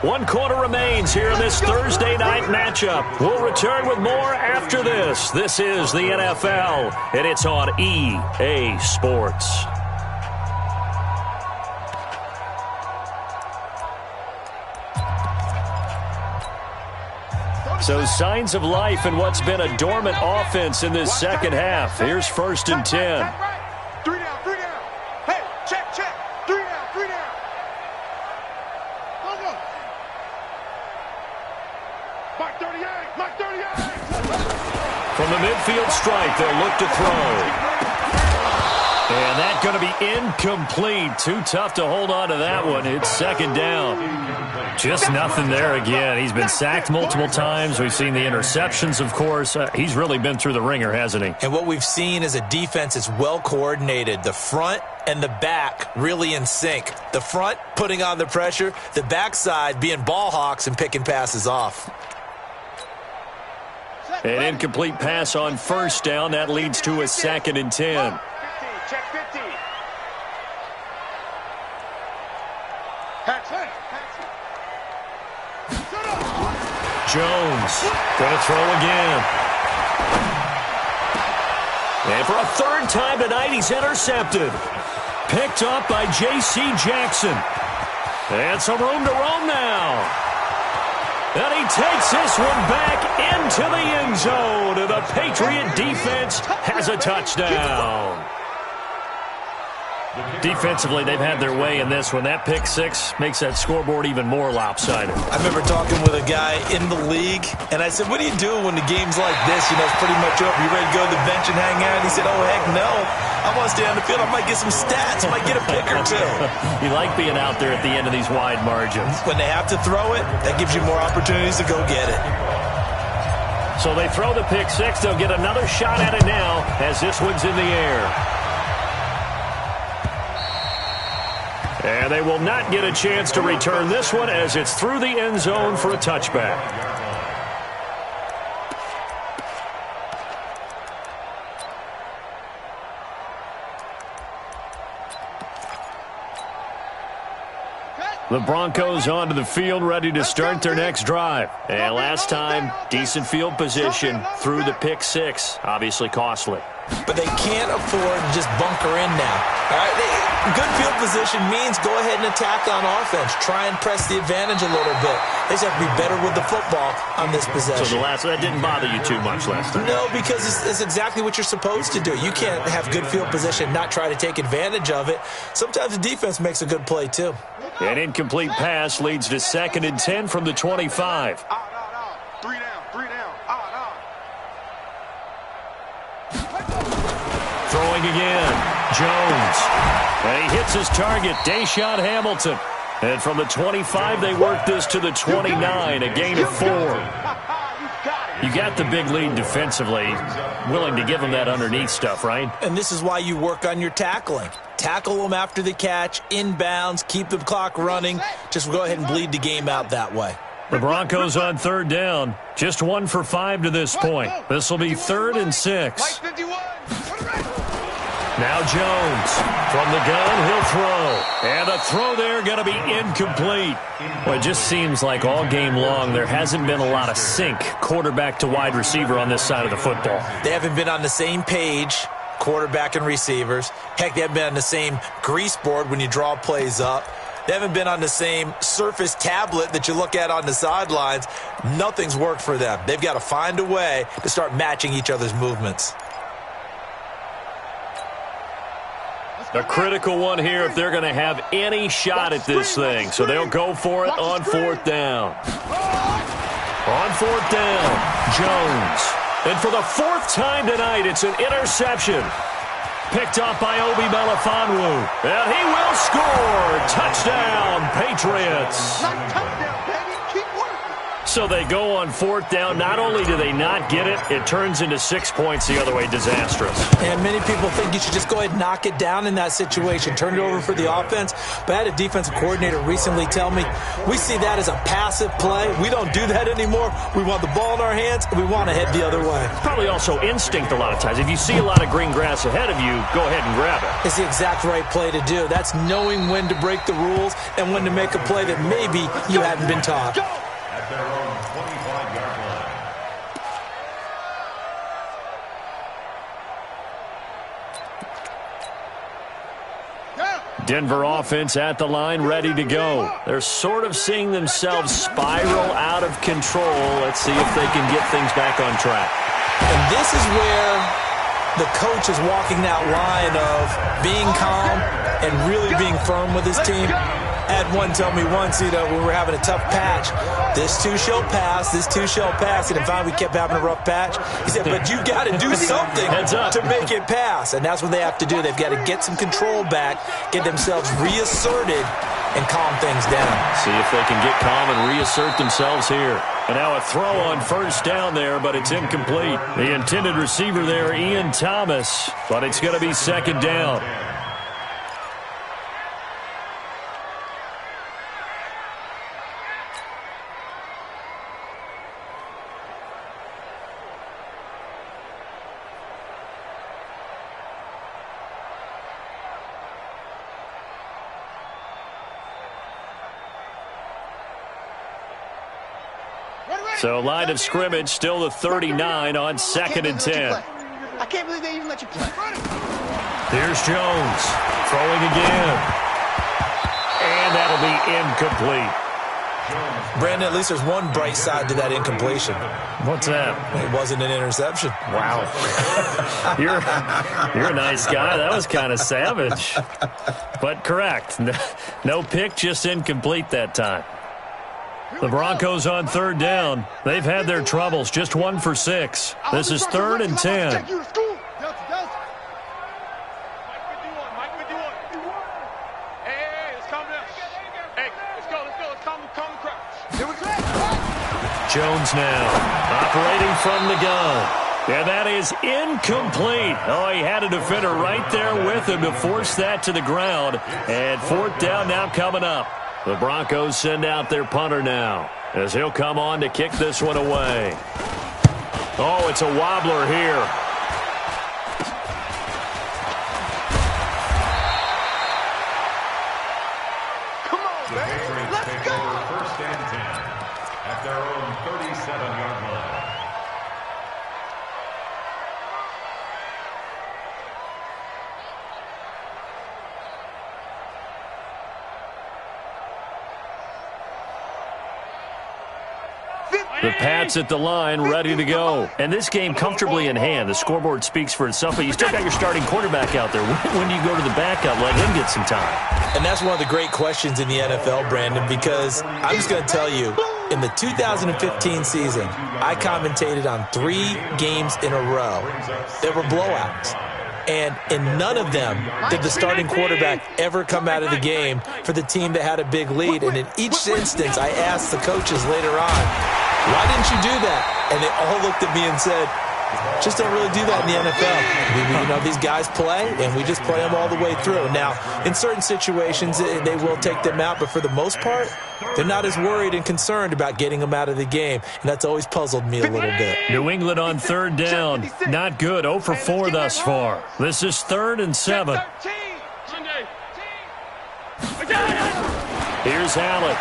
One quarter remains here in this Thursday night matchup. We'll return with more after this. This is the NFL, and it's on EA Sports. So signs of life in what's been a dormant offense in this second half. Here's 1st and 10. 3 down, 3 down. Hey, check, check. 3 down, 3 down. Go, go. Mark 38, Mark 38. From the midfield stripe, they'll look to throw. And that's going to be incomplete. Too tough to hold on to that one. It's 2nd down. Just nothing there again. He's been sacked multiple times. We've seen the interceptions, of course. He's really been through the ringer, hasn't he? And what we've seen is a defense that's well coordinated. The front and the back really in sync. The front putting on the pressure. The backside being ball hawks and picking passes off. An incomplete pass on 1st down. That leads to a 2nd and 10. Check 50. Jones going to throw again. And for a 3rd time tonight, he's intercepted. Picked up by J.C. Jackson. And some room to roam now. And he takes this one back into the end zone. And the Patriot defense has a touchdown. Defensively, they've had their way in this one. That pick 6 makes that scoreboard even more lopsided. I remember talking with a guy in the league, and I said, what do you do when the game's like this? You know, it's pretty much over. You ready to go to the bench and hang out? And he said, oh, heck no. I want to stay on the field. I might get some stats. I might get a pick or two. You like being out there at the end of these wide margins. When they have to throw it, that gives you more opportunities to go get it. So they throw the pick 6. They'll get another shot at it now as this one's in the air. And they will not get a chance to return this one as it's through the end zone for a touchback. The Broncos onto the field, ready to start their next drive. And last time, decent field position through the pick 6. Obviously costly. But they can't afford to just bunker in now. All right, good field position means go ahead and attack on offense. Try and press the advantage a little bit. They just have to be better with the football on this possession. So that didn't bother you too much last time? No, because it's exactly what you're supposed to do. You can't have good field position, not try to take advantage of it. Sometimes the defense makes a good play, too. An incomplete pass leads to 2nd and 10 from the 25. 3 down, 3 down. Throwing again. Jones. And he hits his target, Deshaun Hamilton. And from the 25, they work this to the 29, a gain of 4. You got the big lead defensively. Willing to give them that underneath stuff, right? And this is why you work on your tackling. Tackle them after the catch, inbounds, keep the clock running. Just go ahead and bleed the game out that way. The Broncos on 3rd down. Just 1 for 5 to this point. This will be 3rd and 6. Now Jones from the gun, he'll throw. And a throw there going to be incomplete. Well, it just seems like all game long there hasn't been a lot of sync quarterback to wide receiver on this side of the football. They haven't been on the same page, quarterback and receivers. Heck, they haven't been on the same grease board when you draw plays up. They haven't been on the same Surface tablet that you look at on the sidelines. Nothing's worked for them. They've got to find a way to start matching each other's movements. A critical one here if they're going to have any shot at this thing. So they'll go for it on 4th down. On 4th down, Jones. And for the 4th time tonight, it's an interception. Picked up by Obi Melifonwu. And he will score. Touchdown, Patriots. So they go on 4th down. Not only do they not get it, it turns into 6 points the other way. Disastrous. And many people think you should just go ahead and knock it down in that situation. Turn it over for the offense. But I had a defensive coordinator recently tell me, we see that as a passive play. We don't do that anymore. We want the ball in our hands, and we want to head the other way. It's probably also instinct a lot of times. If you see a lot of green grass ahead of you, go ahead and grab it. It's the exact right play to do. That's knowing when to break the rules and when to make a play that maybe you hadn't been taught. At their own 25-yard line. Denver offense at the line, ready to go. They're sort of seeing themselves spiral out of control. Let's see if they can get things back on track. And this is where the coach is walking that line of being calm and really being firm with his team. I had one tell me once, when we were having a tough patch, this too shall pass, this too shall pass. And then finally we kept having a rough patch. He said, but you've got to do something to make it pass. And that's what they have to do. They've got to get some control back, get themselves reasserted, and calm things down. See if they can get calm and reassert themselves here. And now a throw on first down there, but it's incomplete. The intended receiver there, Ian Thomas, but it's going to be second down. So line of scrimmage still the 39 on 2nd and 10. I can't believe they even let you play. Here's Jones throwing again. And that'll be incomplete. Brandon, at least there's one bright side to that incompletion. What's that? It wasn't an interception. Wow. You're a nice guy. That was kind of savage. But correct. No pick, just incomplete that time. The Broncos on 3rd down. They've had their troubles. Just 1 for 6. This is 3rd and 10. Jones now operating from the gun. And that is incomplete. Oh, he had a defender right there with him to force that to the ground. And 4th down now coming up. The Broncos send out their punter now as he'll come on to kick this one away. Oh, it's a wobbler here. Come on, man. Let's go. First and 10 at their own 37-yard line. The Pats at the line, ready to go. And this game comfortably in hand. The scoreboard speaks for itself, but you still got your starting quarterback out there. When do you go to the backup, let him get some time? And that's one of the great questions in the NFL, Brandon, because I'm just going to tell you, in the 2015 season, I commentated on 3 games in a row. There were blowouts. And in none of them did the starting quarterback ever come out of the game for the team that had a big lead. And in each instance, I asked the coaches later on, why didn't you do that? And they all looked at me and said, just don't really do that in the NFL. These guys play, and we just play them all the way through. Now, in certain situations, they will take them out, but for the most part, they're not as worried and concerned about getting them out of the game, and that's always puzzled me a little bit. New England on 3rd down. Not good. 0 for 4 thus far. This is 3rd and 7. Here's Allen.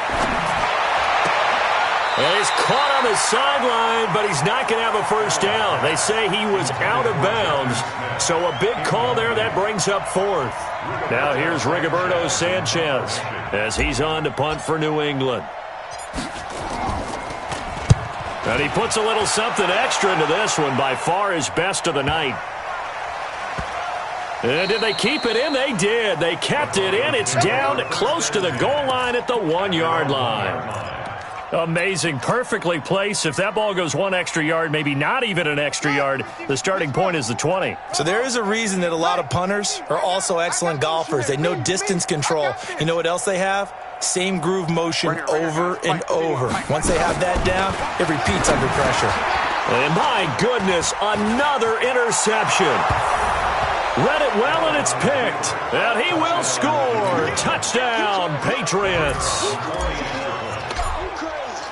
And he's caught on the sideline, but he's not going to have a first down. They say he was out of bounds. So a big call there. That brings up 4th. Now here's Rigoberto Sanchez as he's on to punt for New England. And he puts a little something extra into this one. By far his best of the night. And did they keep it in? They did. They kept it in. It's down close to the goal line at the 1-yard line. Amazing. Perfectly placed. If that ball goes 1 extra yard, maybe not even an extra yard, the starting point is the 20. So there is a reason that a lot of punters are also excellent golfers. They know distance control. You know what else they have? Same groove motion over and over. Once they have that down, it repeats under pressure. And my goodness, another interception. Read it well, and it's picked. And he will score. Touchdown, Patriots.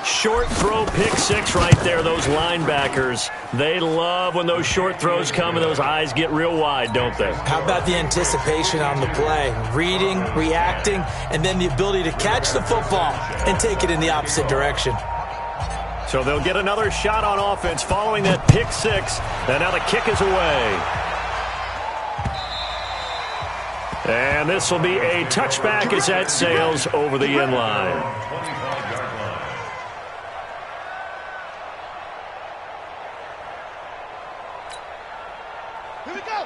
Short throw, pick 6 right there, those linebackers. They love when those short throws come and those eyes get real wide, don't they? How about the anticipation on the play? Reading, reacting, and then the ability to catch the football and take it in the opposite direction. So they'll get another shot on offense following that pick 6, and now the kick is away. And this will be a touchback as that sails over the end line.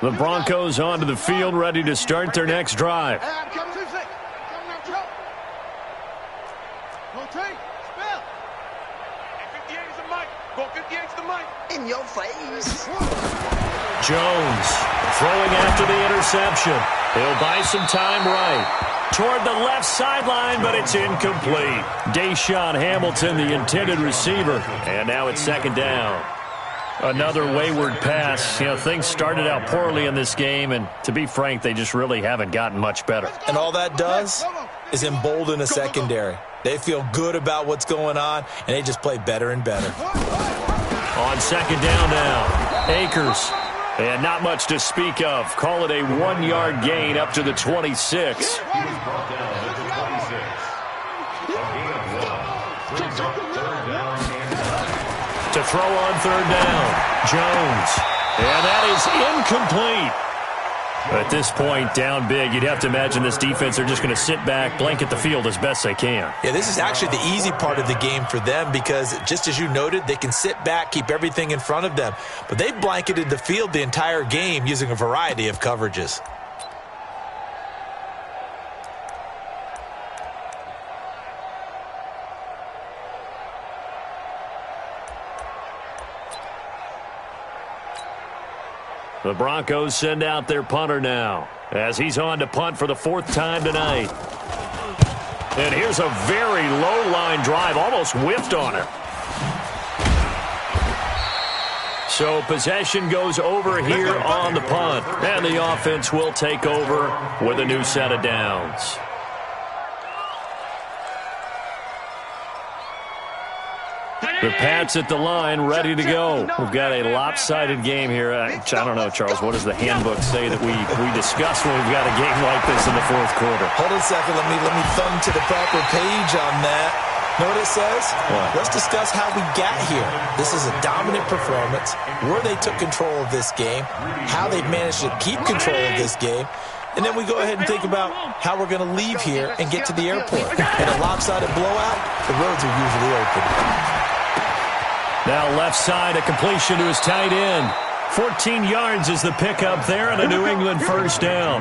The Broncos onto the field, ready to start their next drive. In your face. Jones throwing after the interception. He'll buy some time right. Toward the left sideline, but it's incomplete. Deshaun Hamilton, the intended receiver. And now it's second down. Another wayward pass. You know, things started out poorly in this game, and to be frank, they just really haven't gotten much better. And all that does is embolden a secondary. They feel good about what's going on, and they just play better and better. On second down now, Akers. And not much to speak of. Call it a 1-yard gain up to the 26. He was brought down at the 26. A gain of 1. Brings up third down and 9. To throw on third down, Jones. And that is incomplete. At this point, down big, you'd have to imagine this defense, they're just going to sit back, blanket the field as best they can. Yeah, this is actually the easy part of the game for them because, just as you noted, they can sit back, keep everything in front of them. But they've blanketed the field the entire game using a variety of coverages. The Broncos send out their punter now as he's on to punt for the 4th time tonight. And here's a very low-line drive, almost whiffed on it. So possession goes over here on the punt, and the offense will take over with a new set of downs. The Pats at the line, ready to go. We've got a lopsided game here. I don't know, Charles, what does the handbook say that we discuss when we've got a game like this in the 4th quarter? Hold on a second. Let me thumb to the proper page on that. Know what it says? What? Let's discuss how we got here. This is a dominant performance, where they took control of this game, how they've managed to keep control of this game, and then we go ahead and think about how we're going to leave here and get to the airport. In a lopsided blowout, the roads are usually open. Now left side, a completion to his tight end. 14 yards is the pickup there and a New England first down.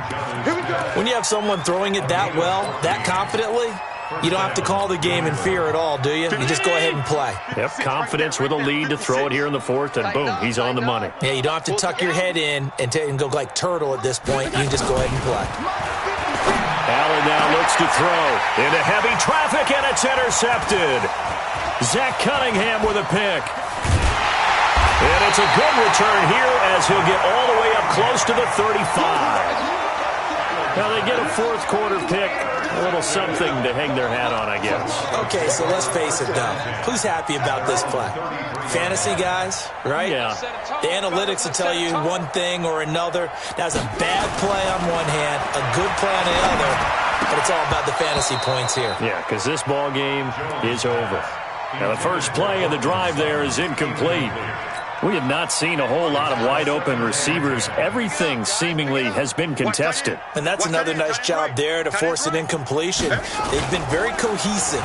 When you have someone throwing it that well, that confidently, you don't have to call the game in fear at all, do you? You just go ahead and play. Yep, confidence with a lead to throw it here in the 4th, and boom, he's on the money. Yeah, you don't have to tuck your head in and go like turtle at this point. You can just go ahead and play. Allen now looks to throw into heavy traffic, and it's intercepted. Zach Cunningham with a pick. And it's a good return here as he'll get all the way up close to the 35. Now they get a 4th quarter pick. A little something to hang their hat on, I guess. Okay, so let's face it, though. Who's happy about this play? Fantasy guys, right? Yeah. The analytics will tell you one thing or another. That's a bad play on one hand, a good play on the other, but it's all about the fantasy points here. Yeah, because this ball game is over. Now, the first play of the drive there is incomplete. We have not seen a whole lot of wide-open receivers. Everything seemingly has been contested. And that's another nice job there to force an incompletion. They've been very cohesive,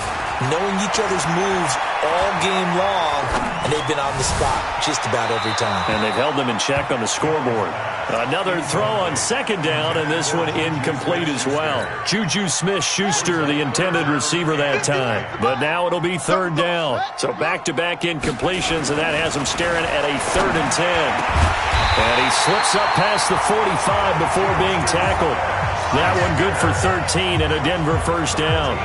knowing each other's moves all game long, and they've been on the spot just about every time. And they've held them in check on the scoreboard. Another throw on second down, and this one incomplete as well. Juju Smith-Schuster, the intended receiver that time. But now it'll be 3rd down. So back-to-back incompletions, and that has him staring at a 3rd and 10. And he slips up past the 45 before being tackled. That one good for 13 and a Denver first down.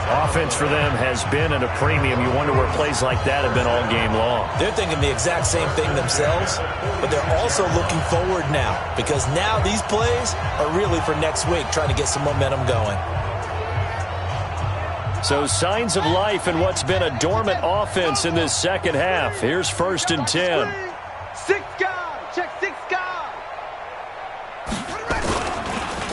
Offense for them has been at a premium. You wonder where plays like that have been all game long. They're thinking the exact same thing themselves, but they're also looking forward now because now these plays are really for next week, trying to get some momentum going. So signs of life in what's been a dormant offense in this second half. Here's 1st and 10. 6 guard. Check 6 guard.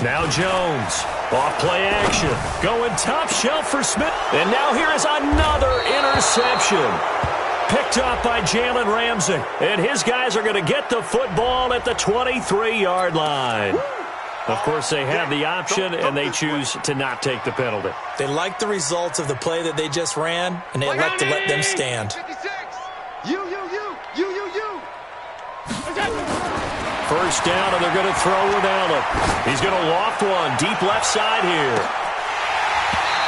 Now Jones. Off play action. Going top shelf for Smith. And now here is another interception. Picked up by Jalen Ramsey. And his guys are going to get the football at the 23-yard line. Of course, they have the option, and they choose to not take the penalty. They like the results of the play that they just ran, and they elect to let them stand. 56. You. First down, and they're going to throw with Allen. He's going to loft one deep left side here.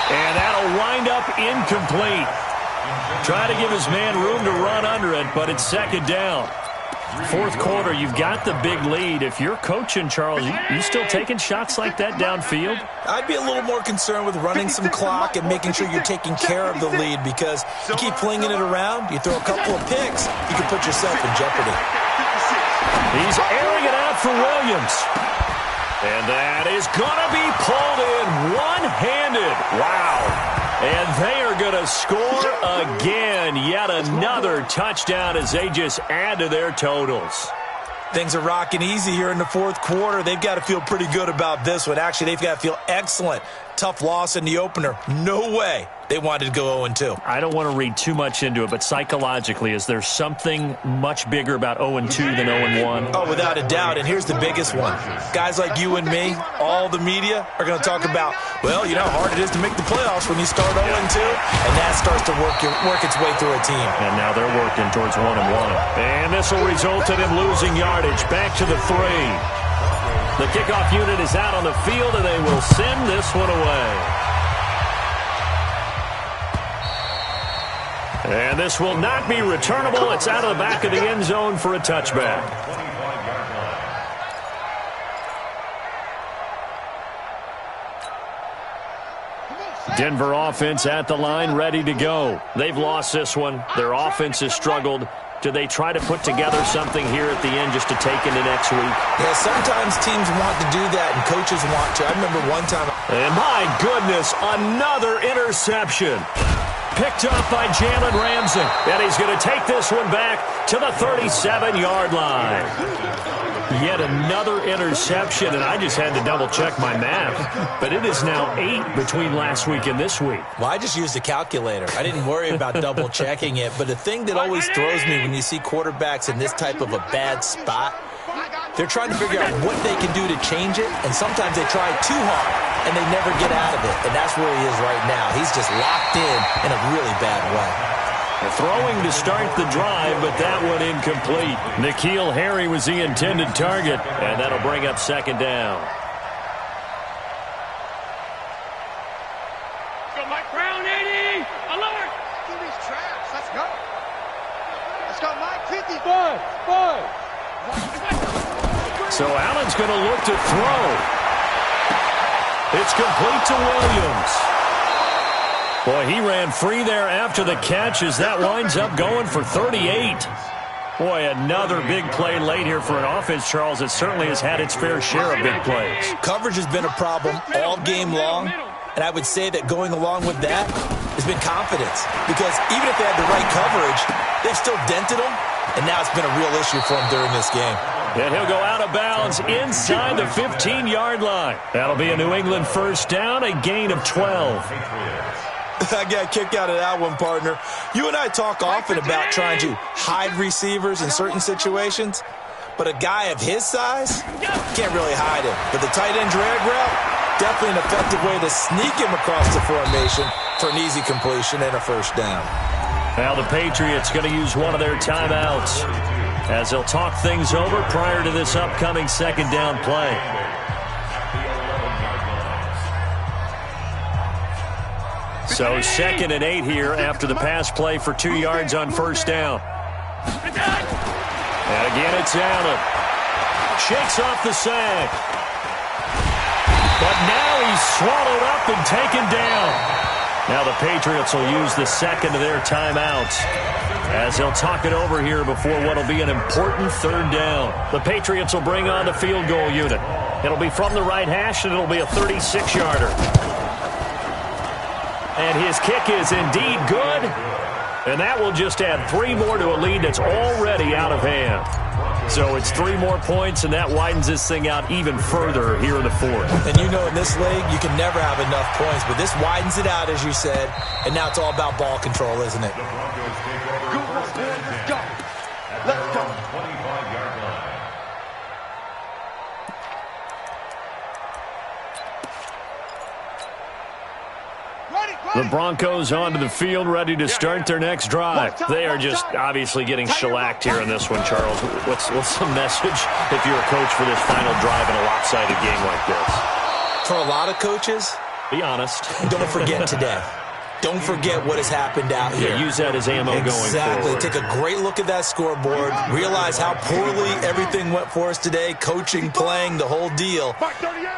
And that'll wind up incomplete. Try to give his man room to run under it, but it's second down. Fourth quarter, you've got the big lead. If you're coaching, Charles, you still taking shots like that downfield? I'd be a little more concerned with running some clock and making sure you're taking care of the lead, because you keep flinging it around, you throw a couple of picks, you can put yourself in jeopardy. He's airing it out for Williams. And that is going to be pulled in one-handed. Wow. And they are going to score again. Yet another touchdown as they just add to their totals. Things are rocking easy here in the fourth quarter. They've got to feel pretty good about this one. Actually, they've got to feel excellent. Tough loss in the opener. No way they wanted to go 0-2. I don't want to read too much into it, but psychologically, is there something much bigger about 0-2 than 0-1? Oh, without a doubt, and here's the biggest one. Guys like you and me, all the media, are going to talk about, well, you know how hard it is to make the playoffs when you start 0-2, and that starts to work its way through a team. And now they're working towards 1-1. And this will result in him losing yardage. Back to the 3. The kickoff unit is out on the field, and they will send this one away. And this will not be returnable. It's out of the back of the end zone for a touchback. Denver offense at the line, ready to go. They've lost this one. Their offense has struggled. Do they try to put together something here at the end just to take into next week? Yeah, sometimes teams want to do that and coaches want to. I remember one time. And my goodness, another interception. Picked up by Jalen Ramsey. And he's going to take this one back to the 37-yard line. Yet another interception, and I just had to double-check my math. But it is now 8 between last week and this week. Well, I just used a calculator. I didn't worry about double-checking it. But the thing that always throws me when you see quarterbacks in this type of a bad spot, they're trying to figure out what they can do to change it, and sometimes they try too hard, and they never get out of it. And that's where he is right now. He's just locked in a really bad way. Throwing to start the drive, but that one incomplete. N'Keal Harry was the intended target, and that'll bring up second down. Go Mike Brown, 80. Alert. Do these traps. Let's go. Let's go, Mike. 50. Five. So Allen's going to look to throw. It's complete to Williams. Boy, he ran free there after the catch as that winds up going for 38. Boy, another big play late here for an offense, Charles, that certainly has had its fair share of big plays. Coverage has been a problem all game long, and I would say that going along with that has been confidence. Because even if they had the right coverage, they've still dented them, and now it's been a real issue for them during this game. And he'll go out of bounds inside the 15-yard line. That'll be a New England first down, a gain of 12. I got kicked out of that one, partner. You and I talk often about trying to hide receivers in certain situations, but a guy of his size can't really hide him. But the tight end drag route, definitely an effective way to sneak him across the formation for an easy completion and a first down. Now the Patriots going to use one of their timeouts as they'll talk things over prior to this upcoming second down play. So 2nd and 8 here after the pass play for 2 yards on first down. And again, it's Allen. Shakes off the sack. But now he's swallowed up and taken down. Now the Patriots will use the second of their timeouts as they'll talk it over here before what will be an important third down. The Patriots will bring on the field goal unit. It'll be from the right hash, and it'll be a 36-yarder. And his kick is indeed good. And that will just add 3 more to a lead that's already out of hand. So it's 3 more points, and that widens this thing out even further here in the fourth. And you know in this league, you can never have enough points. But this widens it out, as you said. And now it's all about ball control, isn't it? Let's go. Let's go. 25-yard line. The Broncos onto the field, ready to start their next drive. They are just obviously getting shellacked here in this one, Charles. What's the message if you're a coach for this final drive in a lopsided game like this? For a lot of coaches, be honest. Don't forget today. Don't forget what has happened out here. Yeah, use that as ammo going forward. Exactly. Take a great look at that scoreboard. Realize how poorly everything went for us today. Coaching, playing, the whole deal.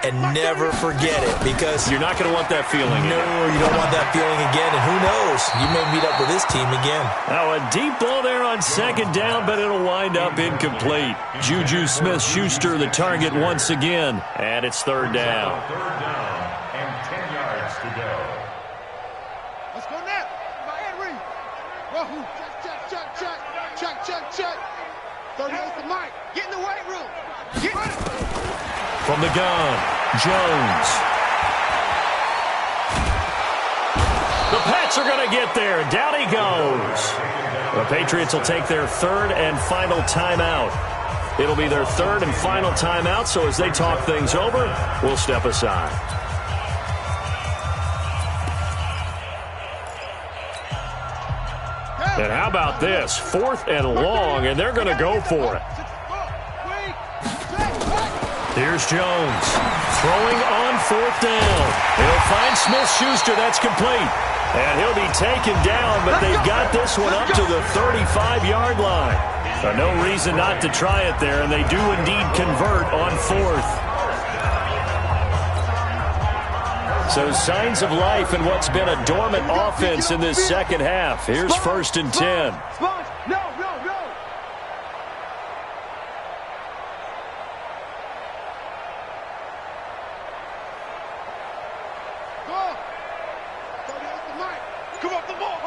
And never forget it, because you're not going to want that feeling. No, you don't want that feeling again. And who knows? You may meet up with this team again. Now a deep ball there on second down, but it'll wind up incomplete. Juju Smith-Schuster the target once again. And it's third down. Third down and 10 yards to go. Let's go now. Henry. Wahoo. Check. 38 to Mike. Get in the weight room. Get from the gun, Jones. The Pats are going to get there. Down he goes. The Patriots will take their third and final timeout. It'll be their third and final timeout, so as they talk things over, we'll step aside. And how about this? 4th and long, and they're going to go for it. Here's Jones throwing on 4th down. He'll find Smith-Schuster. That's complete. And he'll be taken down, but they've got this one up to the 35-yard line. So no reason not to try it there, and they do indeed convert on 4th. So signs of life in what's been a dormant offense in this second half. Here's 1st and 10. No. Go. 38 to Mike. Come off the ball.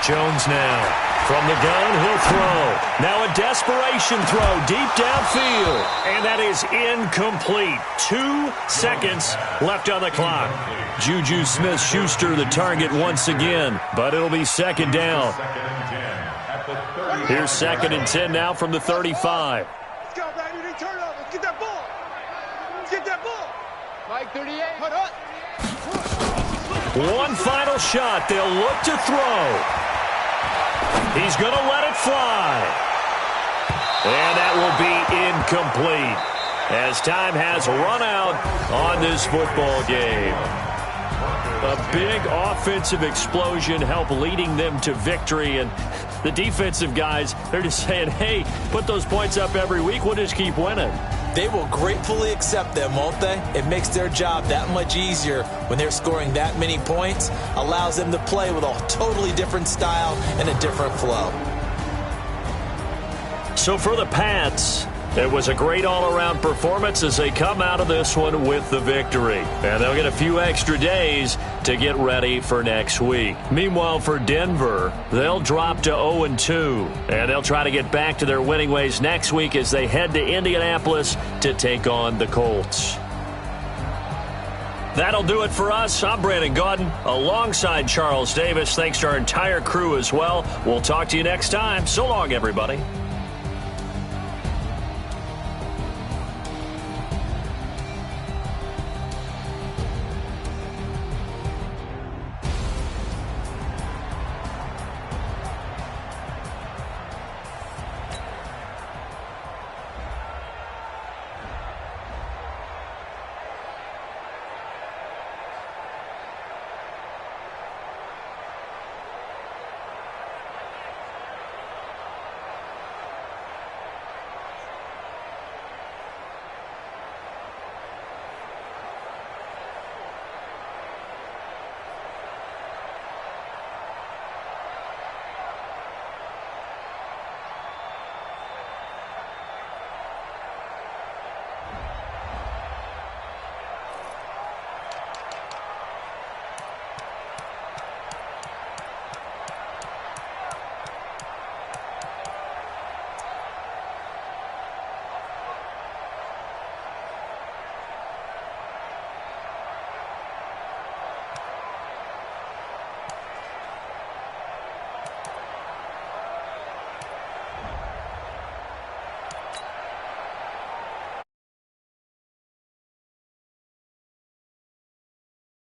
Jones now. From the gun, he'll throw. Now a desperation throw deep downfield. And that is incomplete. 2 seconds left on the clock. Juju Smith-Schuster the target once again. But it'll be second down. Here's 2nd and 10 now from the 35. Let's go, Brady. Turn over. Let's get that ball. Get that ball. Mike 38. Hold up. One final shot. They'll look to throw. He's going to let it fly. And that will be incomplete as time has run out on this football game. A big offensive explosion helped leading them to victory. And the defensive guys, they're just saying, hey, put those points up every week. We'll just keep winning. They will gratefully accept them, won't they? It makes their job that much easier when they're scoring that many points. Allows them to play with a totally different style and a different flow. So for the Pats, it was a great all-around performance as they come out of this one with the victory. And they'll get a few extra days to get ready for next week. Meanwhile, for Denver, they'll drop to 0-2. And they'll try to get back to their winning ways next week as they head to Indianapolis to take on the Colts. That'll do it for us. I'm Brandon Gaudin alongside Charles Davis. Thanks to our entire crew as well. We'll talk to you next time. So long, everybody.